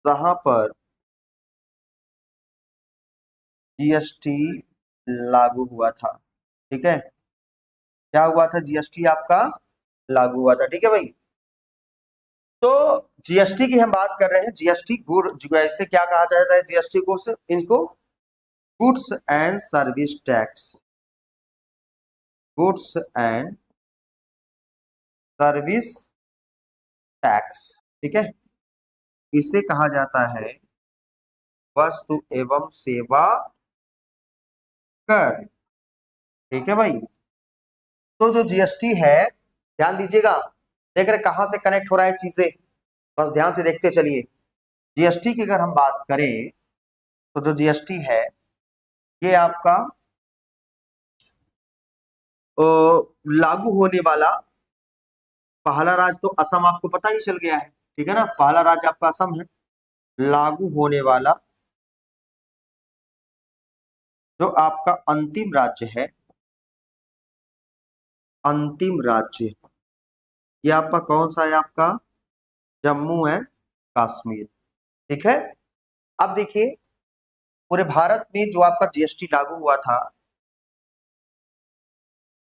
जहां पर जीएसटी लागू हुआ था। ठीक है, क्या हुआ था, जीएसटी आपका लागू हुआ था। ठीक है भाई, तो जीएसटी की हम बात कर रहे हैं। जीएसटी गुड, ऐसे क्या कहा जाता है जीएसटी को, इनको goods and service tax, goods and service tax. ठीक है, इसे कहा जाता है वस्तु एवं सेवा कर। ठीक है भाई, तो जो जीएसटी है, ध्यान दीजिएगा, देख रहे कहां से कनेक्ट हो रहा है चीजें, बस ध्यान से देखते चलिए। जीएसटी की अगर हम बात करें तो जो जीएसटी है ये आपका लागू होने वाला पहला राज्य तो असम आपको पता ही चल गया है। ठीक है ना, पहला राज्य आपका असम है। लागू होने वाला जो आपका अंतिम राज्य है, अंतिम राज्य ये आपका कौन सा है? आपका जम्मू एंड कश्मीर। ठीक है। अब देखिए पूरे भारत में जो आपका जीएसटी लागू हुआ था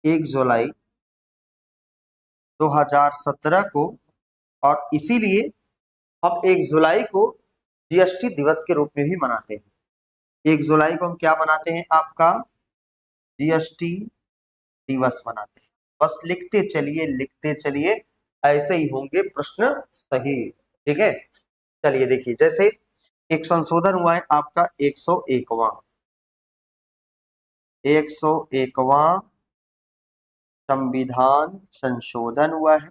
1 जुलाई 2017 को, और इसीलिए हम 1 जुलाई को जीएसटी दिवस के रूप में भी मनाते हैं। 1 जुलाई को हम क्या मनाते हैं? आपका जीएसटी दिवस मनाते हैं। बस लिखते चलिए, ऐसे ही होंगे प्रश्न सही। ठीक है। चलिए देखिए, जैसे एक संशोधन हुआ है आपका 101वां 101वां संविधान संशोधन हुआ है,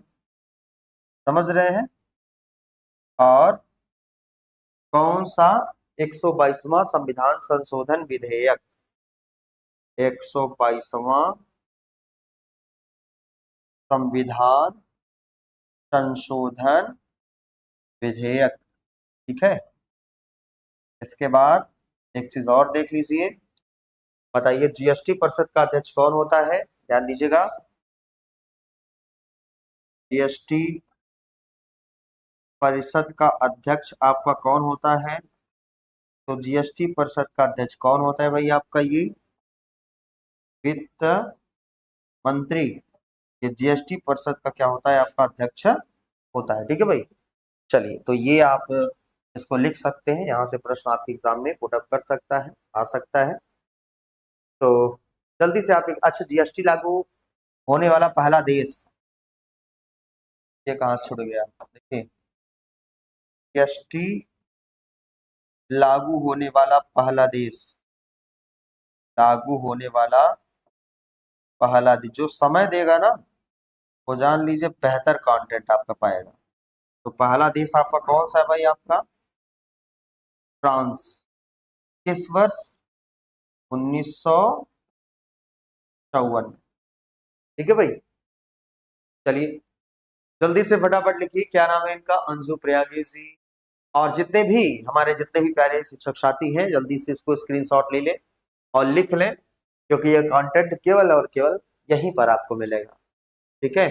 समझ रहे हैं? और कौन सा? 122वां संविधान संशोधन विधेयक, 122वां संविधान संशोधन विधेयक। ठीक है। इसके बाद एक चीज और देख लीजिए, बताइए जीएसटी परिषद का अध्यक्ष कौन होता है? ध्यान दीजिएगा, जीएसटी परिषद का अध्यक्ष आपका कौन होता है? तो जीएसटी परिषद का अध्यक्ष कौन होता है भाई? आपका ये वित्त मंत्री, ये जीएसटी परिषद का क्या होता है? आपका अध्यक्ष होता है। ठीक है भाई। चलिए, तो ये आप इसको लिख सकते हैं, यहाँ से प्रश्न आपके एग्जाम में पुट अप कर सकता है, आ सकता है। तो जल्दी से आप अच्छा, जीएसटी लागू होने वाला पहला देश, ये कहाँ से छुड़ गया? देखिए, जीएसटी लागू होने वाला पहला देश, लागू होने वाला पहला देश जो समय देगा ना, वो जान लीजिए बेहतर कंटेंट आपका पाएगा। तो पहला देश आपका कौन सा है भाई? आपका फ्रांस। किस वर्ष? 1954। ठीक है भाई। चलिए जल्दी से फटाफट लिखिए, क्या नाम है इनका? अंशु प्रयागी जी। और जितने भी हमारे जितने भी प्यारे शिक्षक साथी हैं, जल्दी से इसको स्क्रीनशॉट ले लें और लिख लें, क्योंकि ये कंटेंट केवल और केवल यहीं पर आपको मिलेगा। ठीक है।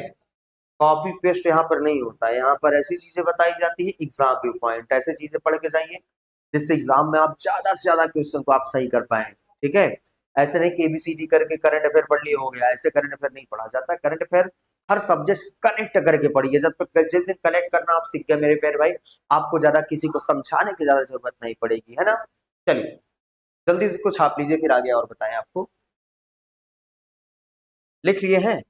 कॉपी पेस्ट यहाँ पर नहीं होता है, यहाँ पर ऐसी चीजें बताई जाती है, एग्जाम व्यू पॉइंट, ऐसी चीजें पढ़ के जाइए जिससे एग्जाम में आप ज्यादा से ज्यादा क्वेश्चन को आप सही कर पाए। ठीक है। ऐसे नहीं कि एबीसीडी करके करंट अफेयर पढ़ लिए हो गया, ऐसे करंट अफेयर नहीं पढ़ा जाता। करंट अफेयर हर सब्जेक्ट कनेक्ट करके पढ़िए, जब तक जिस दिन कनेक्ट करना आप सीख गए मेरे प्यारे भाई, आपको ज्यादा किसी को समझाने की ज्यादा जरूरत नहीं पड़ेगी, है ना। चलिए जल्दी से कुछ छाप लीजिए, फिर आगे और बताएं आपको। लिख लिए हैं?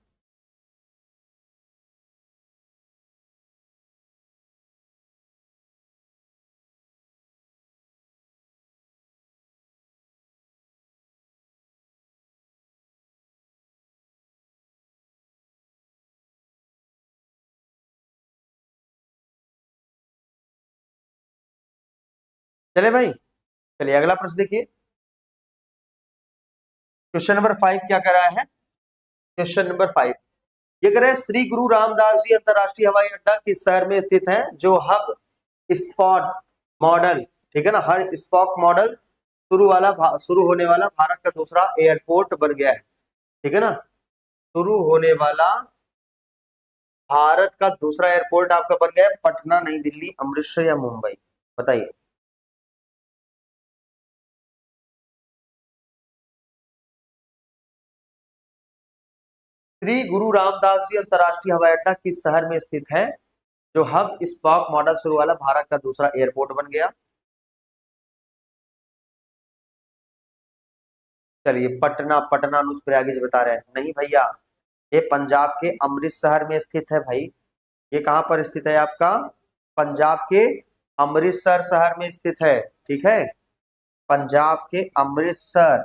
चले भाई, चलिए अगला प्रश्न देखिए। क्वेश्चन नंबर 5 क्या कर रहा है? क्वेश्चन नंबर 5 ये कह रहे हैं, श्री गुरु रामदास जी अंतरराष्ट्रीय हवाई अड्डा किस शहर में स्थित है? जो हब स्पॉट मॉडल, ठीक है ना, हर स्पॉक मॉडल शुरू होने वाला भारत का दूसरा एयरपोर्ट बन गया है। ठीक है ना, शुरू होने वाला भारत का दूसरा एयरपोर्ट आपका बन गया है। पटना, नई दिल्ली, अमृतसर या मुंबई? बताइए। श्री गुरु रामदास जी अंतरराष्ट्रीय हवाई अड्डा किस शहर में स्थित है? जो हब स्पॉक मॉडल शुरू वाला भारत का दूसरा एयरपोर्ट बन गया? चलिए, पटना, पटना अनुज जी बता रहे हैं। नहीं भैया, ये पंजाब के अमृतसर में स्थित है भाई। ये कहां पर स्थित है? आपका पंजाब के अमृतसर शहर में स्थित है। ठीक है। पंजाब के अमृतसर,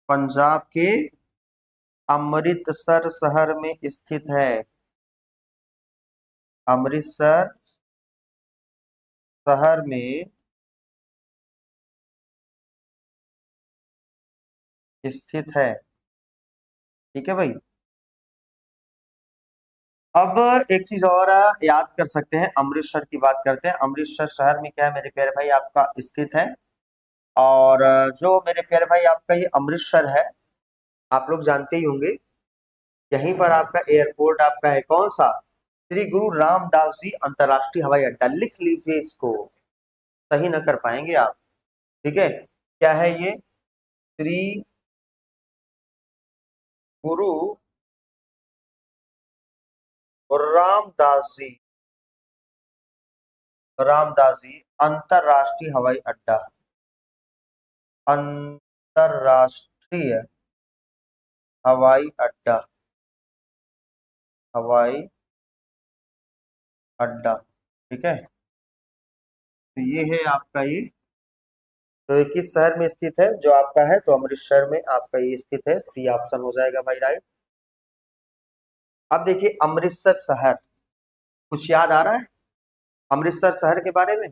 पंजाब के अमृतसर शहर में स्थित है। अमृतसर शहर में स्थित है। ठीक है भाई। अब एक चीज और याद कर सकते हैं, अमृतसर की बात करते हैं। अमृतसर शहर में क्या है मेरे प्यारे भाई? आपका स्थित है। और जो मेरे प्यारे भाई आपका ये अमृतसर है, आप लोग जानते ही होंगे, यहीं पर आपका एयरपोर्ट आपका है कौन सा, श्री गुरु रामदास जी अंतरराष्ट्रीय हवाई अड्डा। लिख लीजिए इसको, सही न कर पाएंगे आप। ठीक है, क्या है ये, श्री गुरु रामदास जी अंतरराष्ट्रीय हवाई अड्डा, अंतरराष्ट्रीय हवाई अड्डा, हवाई अड्डा। ठीक है, तो ये है आपका ये, तो ये किस शहर में स्थित है, जो आपका है तो अमृतसर में आपका ये स्थित है, सी ऑप्शन हो जाएगा भाई राइट। अब देखिए अमृतसर शहर, कुछ याद आ रहा है अमृतसर शहर के बारे में?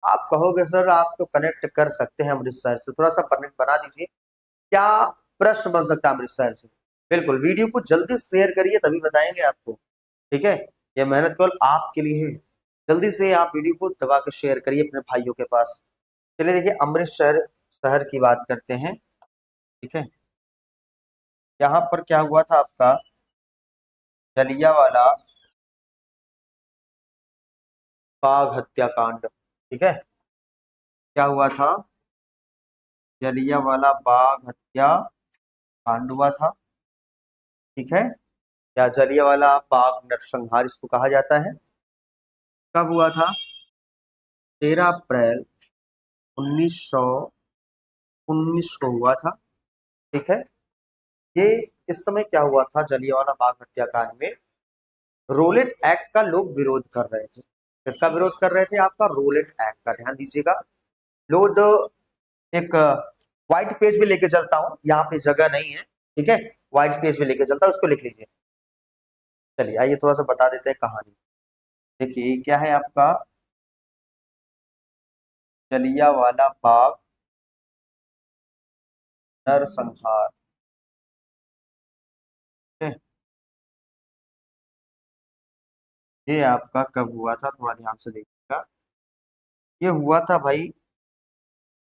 आप कहोगे सर आप तो कनेक्ट कर सकते हैं अमृतसर से, थोड़ा सा कनेक्ट बना दीजिए, क्या प्रश्न बन सकता है अमृतसर से? बिल्कुल, वीडियो को जल्दी शेयर करिए तभी बताएंगे आपको। ठीक है, ये मेहनत केवल आपके लिए है, जल्दी से आप वीडियो को दबा के शेयर करिए अपने भाइयों के पास। चलिए देखिए अमृतसर शहर की बात करते हैं। ठीक है, यहाँ पर क्या हुआ था आपका, जलियांवाला बाग हत्याकांड। ठीक है, क्या हुआ था, जलियांवाला बाग हत्याकांड हुआ था। ठीक है, या जलियांवाला बाग नरसंहार इसको कहा जाता है। कब हुआ था, 13 अप्रैल 1919 को हुआ था। ठीक है, ये इस समय क्या हुआ था, जलियांवाला बाग हत्याकांड में रोलेट एक्ट का लोग विरोध कर रहे थे। किसका विरोध कर रहे थे, आपका रोलेट एक्ट का, ध्यान दीजिएगा। लोग एक व्हाइट पेज भी लेके चलता हूं, यहाँ पे जगह नहीं है। ठीक है, व्हाइट पेज भी लेके चलता हूं, उसको लिख लीजिए। चलिए आइए थोड़ा सा बता देते हैं कहानी। देखिए क्या है आपका, जलियांवाला बाग नरसंहार। ठीक है, ये आपका कब हुआ था, थोड़ा ध्यान से देखिएगा। ये हुआ था भाई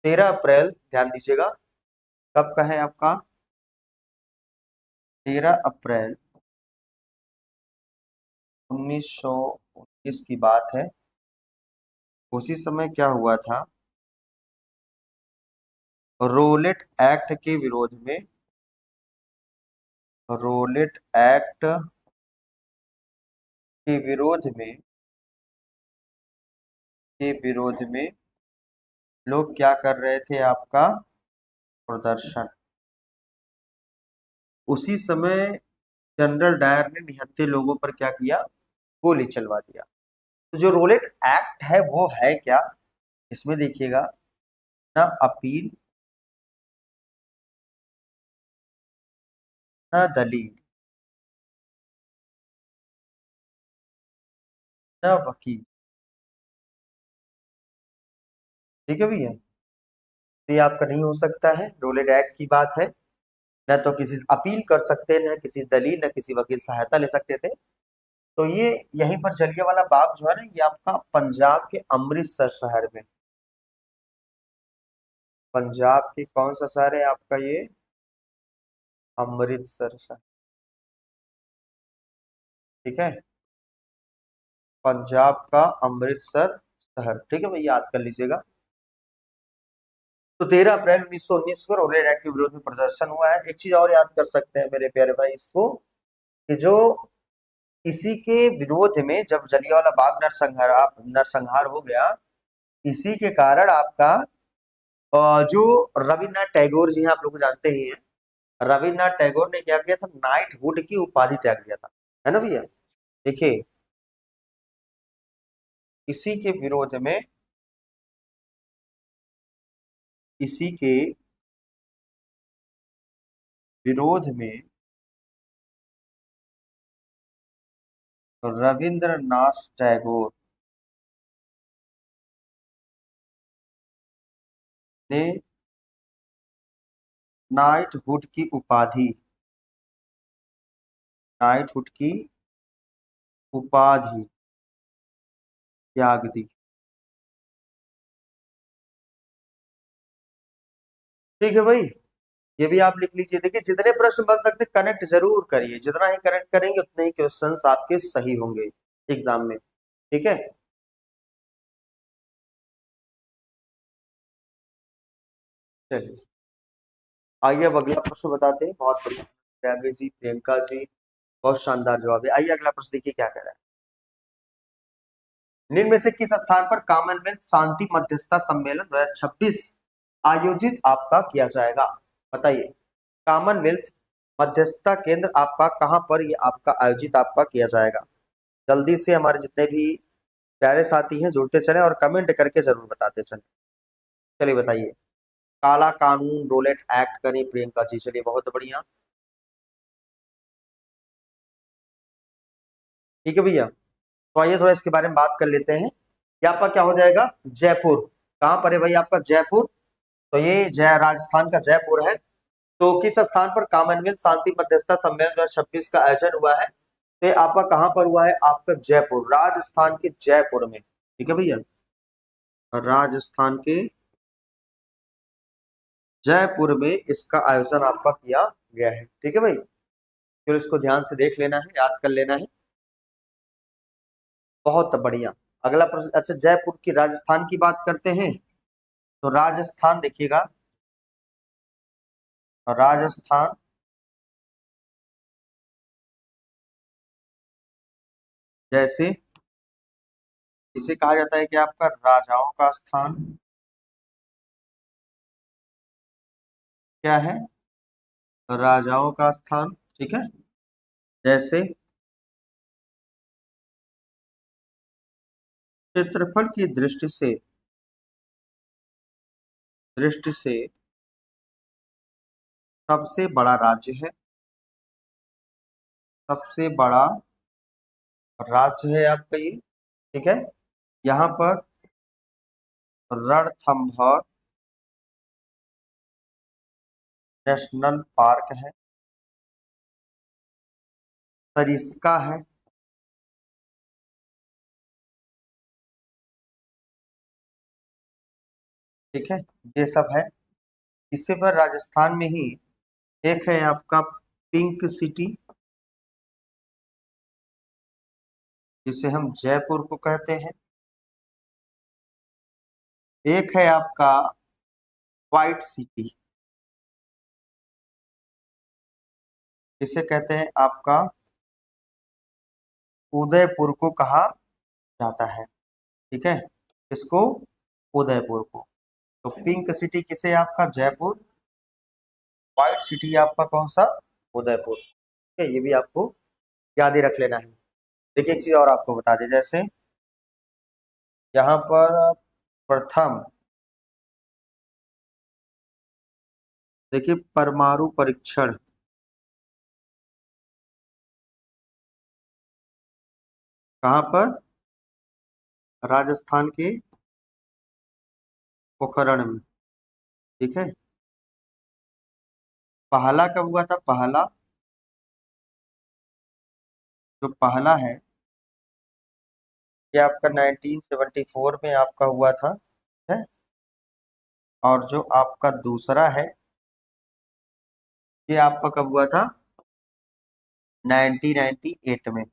13 अप्रैल, ध्यान दीजिएगा, कब का है आपका, 13 अप्रैल 1919 की बात है। उसी समय क्या हुआ था, रोलेट एक्ट के विरोध में, रोलेट एक्ट के विरोध में, के विरोध में लोग क्या कर रहे थे आपका, प्रदर्शन। उसी समय जनरल डायर ने निहत्थे लोगों पर क्या किया, गोली चलवा दिया। तो जो रोलेट एक्ट है वो है क्या, इसमें देखिएगा, ना अपील, ना दलील, ना वकील। ठीक है भैया, तो ये आपका नहीं हो सकता है, रोलेट एक्ट की बात है। न तो किसी से अपील कर सकते, न किसी दलील, न किसी वकील सहायता ले सकते थे। तो ये यहीं पर जलियांवाला बाग जो है ना, ये आपका पंजाब के अमृतसर शहर में, पंजाब के कौन सा शहर है आपका ये, अमृतसर शहर। ठीक है, पंजाब का अमृतसर शहर। ठीक है भैया, याद कर लीजिएगा। तो 13 अप्रैल 1919 को रोलेट एक्ट के विरोध में प्रदर्शन हुआ है। एक चीज और याद कर सकते हैं मेरे प्यारे भाई इसको, कि जो इसी के विरोध में जब जलियांवाला बाग नरसंहार हो गया, इसी के कारण आपका जो रविन्द्रनाथ टैगोर जी हैं, आप लोग जानते ही हैं, रविन्द्रनाथ टैगोर ने क्या किया था, नाइटहुड की उपाधि त्याग दिया था, है ना भैया। देखिए इसी के विरोध में, इसी के विरोध में रविंद्रनाथ टैगोर ने नाइटहुड की उपाधि, नाइटहुड की उपाधि त्याग दी। ठीक है भाई, ये भी आप लिख लीजिए। देखिए जितने प्रश्न बन सकते कनेक्ट जरूर करिए, जितना ही कनेक्ट करेंगे उतने ही क्वेश्चंस आपके सही होंगे एग्जाम में। ठीक है, चलिए आइए अब अगला प्रश्न बताते हैं। बहुत बढ़िया प्रियंका जी, प्रियंका जी बहुत शानदार जवाब है। आइए अगला प्रश्न देखिए क्या कह रहा है। निम्न में से किस स्थान पर कॉमनवेल्थ शांति मध्यस्थता सम्मेलन 2026 आयोजित आपका किया जाएगा? बताइए, कॉमनवेल्थ मध्यस्थता केंद्र आपका कहां पर ये आपका आयोजित आपका किया जाएगा? जल्दी से हमारे जितने भी प्यारे साथी हैं जुड़ते चले और कमेंट करके जरूर बताते चले। चलिए बताइए। काला कानून रोलेट एक्ट करें प्रियंका जी, चलिए बहुत बढ़िया। ठीक है भैया, तो आइए थोड़ा इसके बारे में बात कर लेते हैं। ये आपका क्या हो जाएगा? जयपुर। कहां पर है भाई आपका? जयपुर। तो ये जय राजस्थान का जयपुर है। तो किस स्थान पर कॉमनवेल्थ शांति मध्यस्थता सम्मेलन 2026 का आयोजन हुआ है? तो ये आपका कहां पर हुआ है? आपका जयपुर, राजस्थान के जयपुर में। ठीक है भैया, राजस्थान के जयपुर में इसका आयोजन आपका किया गया है। ठीक है भाई, फिर इसको ध्यान से देख लेना है, याद कर लेना है। बहुत बढ़िया। अगला प्रश्न, अच्छा जयपुर की राजस्थान की बात करते हैं। तो राजस्थान देखिएगा, राजस्थान जैसे इसे कहा जाता है कि आपका राजाओं का स्थान क्या है? राजाओं का स्थान। ठीक है, जैसे क्षेत्रफल की दृष्टि से सबसे बड़ा राज्य है, सबसे बड़ा राज्य है आपका ये। ठीक है, यहाँ पर रणथंभौर नेशनल पार्क है, सरिस्का है। ठीक है, ये सब है। इसी पर राजस्थान में ही एक है आपका पिंक सिटी, जिसे हम जयपुर को कहते हैं। एक है आपका व्हाइट सिटी, जिसे कहते हैं आपका उदयपुर को कहा जाता है। ठीक है, इसको उदयपुर को। तो पिंक सिटी किसे? आपका जयपुर। व्हाइट सिटी आपका कौन सा? उदयपुर। ठीक है, ये भी आपको याद ही रख लेना है। देखिए एक चीज और आपको बता दें, जैसे यहाँ पर प्रथम देखिए परमाणु परीक्षण कहाँ पर? राजस्थान के पोखरण में। ठीक है, पहला कब हुआ था? पहला जो पहला ये आपका 1974 में आपका हुआ था। है, और जो आपका दूसरा है ये आपका कब हुआ था? 1998 में।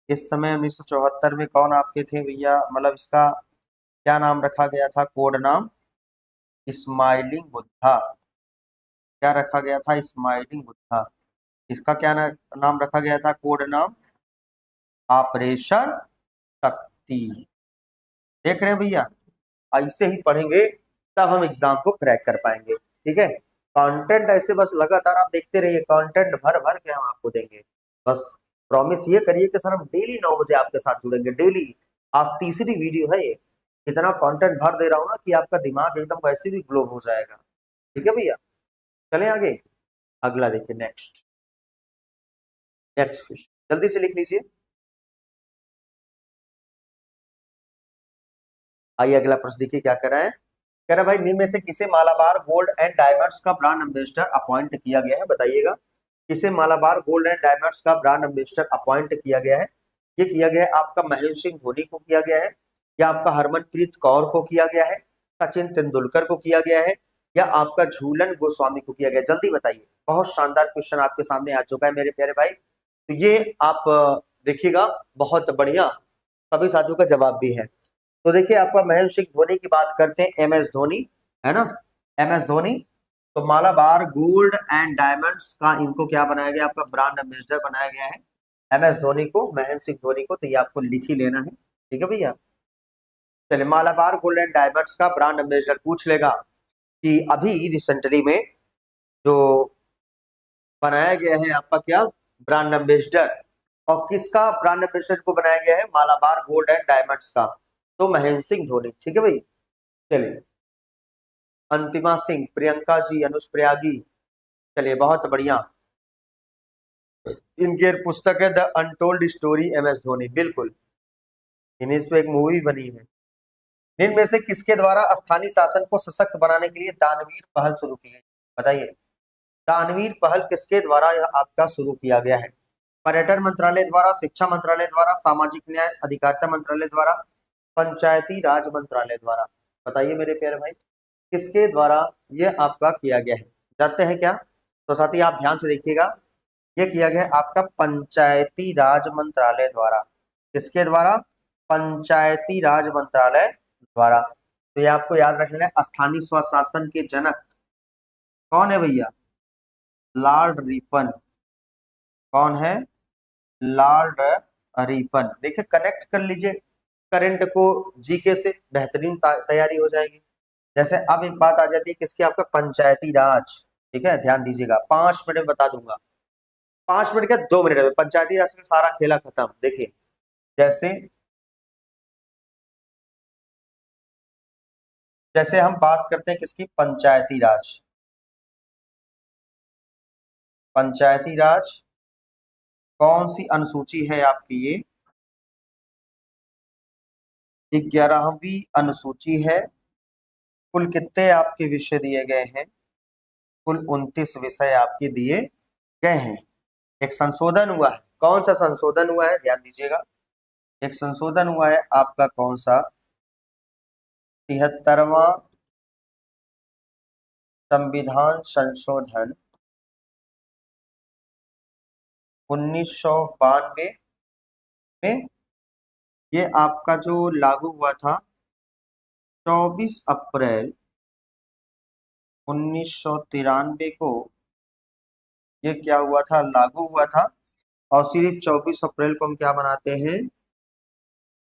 इस समय 1974 में कौन आपके थे भैया? मतलब इसका क्या नाम रखा गया था? कोड नाम स्माइलिंग बुद्धा। क्या रखा गया था? स्माइलिंग बुद्धा। इसका क्या नाम रखा गया था? कोड नाम ऑपरेशन शक्ति। देख रहे हैं भैया, ऐसे ही पढ़ेंगे तब हम एग्जाम को क्रैक कर पाएंगे। ठीक है, कंटेंट ऐसे बस लगातार आप देखते रहिए, कंटेंट भर भर के हम आपको देंगे। बस प्रॉमिस ये करिए कि सर हम डेली 9 बजे आपके साथ जुड़ेंगे। डेली आप तीसरी वीडियो है ये, इतना कंटेंट भर दे रहा हूँ ना कि आपका दिमाग एकदम वैसे भी ग्लो हो जाएगा। ठीक है भैया, चलें आगे। अगला देखिए, नेक्स्ट नेक्स्ट क्वेश्चन जल्दी से लिख लीजिए। आइए अगला प्रश्न देखिए क्या कर रहा है। कह रहा है भाई निम्न में से किसे मालाबार गोल्ड एंड डायमंड्स का ब्रांड एम्बेसडर अपॉइंट किया गया है? बताइएगा, किसे मालाबार गोल्ड एंड डायमंड्स का ब्रांड एम्बेसडर अपॉइंट किया गया है? ये किया गया है आपका महेंद्र सिंह धोनी को किया गया है, या आपका हरमनप्रीत कौर को किया गया है, सचिन तेंदुलकर को किया गया है, या आपका झूलन गोस्वामी को किया गया? जल्दी बताइए। बहुत शानदार क्वेश्चन आपके सामने आ चुका है मेरे प्यारे भाई। तो ये आप देखिएगा, बहुत बढ़िया, सभी साथियों का जवाब भी है। तो देखिए आपका महेंद्र सिंह धोनी की बात करते हैं, एम एस धोनी, है ना, एम एस धोनी। तो मालाबार गोल्ड एंड डायमंड्स का इनको क्या बनाया गया? आपका ब्रांड एम्बेसडर बनाया गया है एम एस धोनी को, महेंद्र सिंह धोनी को। तो ये आपको लिख ही लेना है, ठीक है भैया। चलिए, मालाबार गोल्ड एंड डायमंड्स का ब्रांड एम्बेसडर पूछ लेगा कि अभी रिसेंटली में जो बनाया गया है आपका क्या ब्रांड एम्बेसडर, और किसका ब्रांड एम्बेसडर को बनाया गया है? मालाबार गोल्ड एंड डायमंड्स का, तो महेंद्र सिंह धोनी, ठीक है भाई। चलिए, अंतिमा सिंह, प्रियंका जी, अनुष्प्रयागी, चलिए बहुत बढ़िया। इनकी एक पुस्तक है the untold story M S Dhoni, बिल्कुल, इस पे एक मूवी बनी है। इनमें से किसके द्वारा स्थानीय शासन को सशक्त बनाने के लिए दानवीर पहल शुरू की गई? बताइए, दानवीर पहल किसके द्वारा यह आपका शुरू किया गया है? पर्यटन मंत्रालय द्वारा, शिक्षा मंत्रालय द्वारा, सामाजिक न्याय अधिकारिता मंत्रालय द्वारा, पंचायती राज मंत्रालय द्वारा? बताइए मेरे प्यारे भाई, किसके द्वारा यह आपका किया गया है? जानते हैं क्या? तो साथी आप ध्यान से देखिएगा, यह किया गया है आपका पंचायती राज मंत्रालय द्वारा। किसके द्वारा? पंचायती राज मंत्रालय द्वारा। तो ये आपको याद रख लेना, स्थानीय स्वशासन के जनक कौन है भैया? Lord Ripon. कौन है? Lord Ripon. देखिए, कनेक्ट कर लीजिए करंट को जीके से, बेहतरीन तैयारी हो जाएगी। जैसे अब एक बात आ जाती है किसकी? आपका पंचायती राज, ठीक है, ध्यान दीजिएगा, 5 मिनट में बता दूंगा, 5 मिनट क्या 2 मिनट में पंचायती राज का सारा खेला खत्म। देखिए, जैसे जैसे हम बात करते हैं किसकी? पंचायती राज। पंचायती राज कौन सी अनुसूची है आपकी? ये 11वीं अनुसूची है। कुल कितने आपके विषय दिए गए हैं? कुल 29 विषय आपके दिए गए हैं। एक संशोधन हुआ है, कौन सा संशोधन हुआ है? ध्यान दीजिएगा, एक संशोधन हुआ है आपका, कौन सा? 73वां संविधान संशोधन 1992 में। ये आपका जो लागू हुआ था 24 अप्रैल 1993 को, ये क्या हुआ था? लागू हुआ था। और सिर्फ 24 अप्रैल को हम क्या मनाते हैं?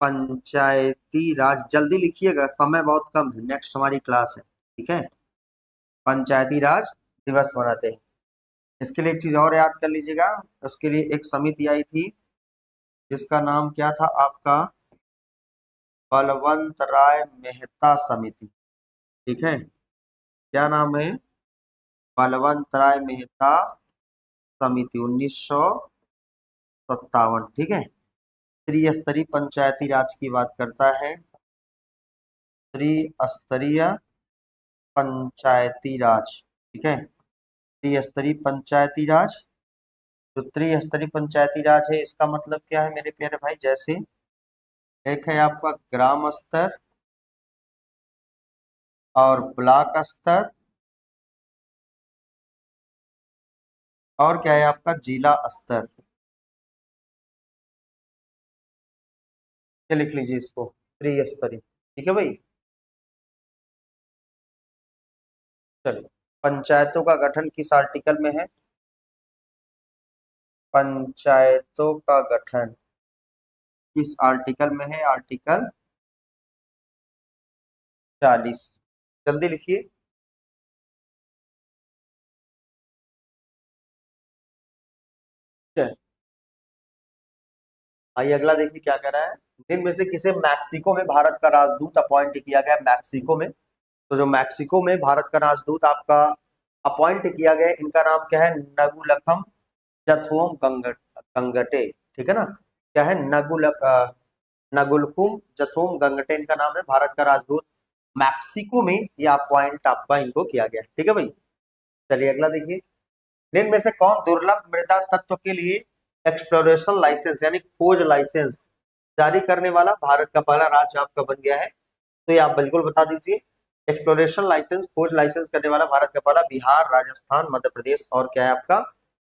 पंचायती राज। जल्दी लिखिएगा, समय बहुत कम है, नेक्स्ट हमारी क्लास है, ठीक है। पंचायती राज दिवस मनाते हैं। इसके लिए एक चीज और याद कर लीजिएगा, उसके लिए एक समिति आई थी जिसका नाम क्या था आपका? बलवंत राय मेहता समिति, ठीक है। क्या नाम है? बलवंत राय मेहता समिति, 1957, ठीक है। त्रिस्तरीय पंचायती राज की बात करता है, त्रिस्तरीय पंचायती राज, ठीक है। त्रिस्तरीय पंचायती राज, जो त्रिस्तरीय पंचायती राज है इसका मतलब क्या है मेरे प्यारे भाई? जैसे एक है आपका ग्राम स्तर और ब्लॉक स्तर, और क्या है आपका? जिला स्तर। ये लिख लीजिए इसको, त्रिस्तरीय, ठीक है भाई। चलिए, पंचायतों का गठन किस आर्टिकल में है? पंचायतों का गठन किस आर्टिकल में है? आर्टिकल 40। जल्दी लिखिए। आइए अगला देखिए क्या कह रहा है। इनमें से किसे मैक्सिको में भारत का राजदूत अपॉइंट किया गया? मैक्सिको में, तो जो मैक्सिको में भारत का राजदूत आपका अपॉइंट किया गया, इनका नाम क्या है? नगुलखम जथुम गंगटे, ठीक है ना। क्या है? नगुलकुम जथुम गंगटे इनका नाम है। भारत का राजदूत मैक्सिको में ये अपॉइंट आपका इनको किया गया, ठीक है भाई। चलिए अगला देखिए। इनमें से कौन दुर्लभ मृदा तत्व के लिए एक्सप्लोरेशन लाइसेंस यानी खोज लाइसेंस जारी करने वाला भारत का पहला राज्य आपका बन गया है? तो ये आप बिल्कुल बता दीजिए। एक्सप्लोरेशन लाइसेंस, खोज लाइसेंस करने वाला भारत का पहला बिहार, राजस्थान, मध्य प्रदेश और क्या है आपका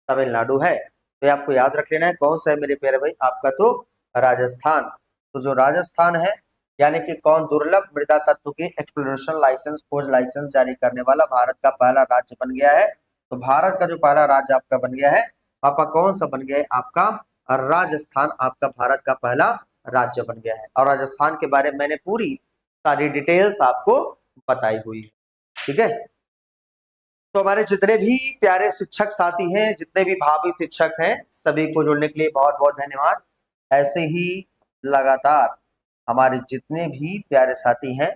तमिलनाडु है। तो ये आपको याद रख लेना है। कौन सा है मेरे प्यारे भाई? आपका तो राजस्थान। तो जो राजस्थान है यानी कि कौन दुर्लभ मृदा तत्व के एक्सप्लोरेशन लाइसेंस, खोज लाइसेंस जारी करने वाला भारत का पहला राज्य बन गया है। तो भारत का जो पहला राज्य आपका बन गया है, आपका कौन सा बन गया है? आपका राजस्थान आपका भारत का पहला राज्य बन गया है। और राजस्थान के बारे में मैंने पूरी सारी डिटेल्स आपको बताई हुई है। ठीक है, तो हमारे जितने भी प्यारे शिक्षक साथी हैं, जितने भी भावी शिक्षक हैं, सभी को जुड़ने के लिए बहुत बहुत धन्यवाद। ऐसे ही लगातार हमारे जितने भी प्यारे साथी हैं,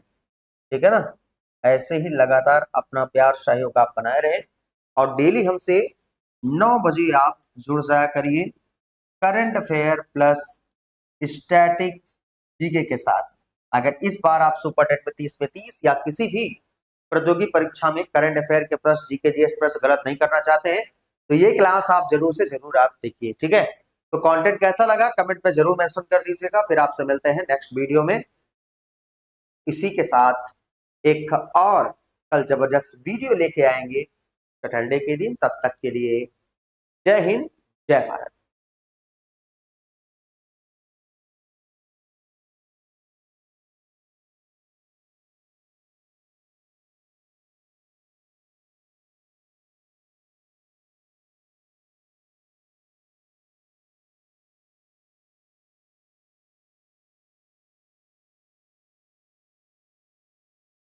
ठीक है ना, ऐसे ही लगातार अपना प्यार सहयोग आप बनाए रहे और डेली हमसे 9 बजे आप जुड़ जाया करिए current affair plus static GK के साथ। अगर इस बार आप सुपर टेट में 30 में 30 या किसी भी प्रतियोगी परीक्षा में करंट अफेयर के प्रश्न, जीके जीएस प्रश्न गलत नहीं करना चाहते हैं तो ये क्लास आप जरूर से जरूर आप देखिए। ठीक है, तो कंटेंट कैसा लगा कमेंट में जरूर मेंशन कर दीजिएगा। फिर आपसे मिलते हैं नेक्स्ट वीडियो में इसी के साथ एक और कल जबरदस्त वीडियो लेके आएंगे सैटरडे के दिन। तब तक के लिए जय हिंद, जय भारत।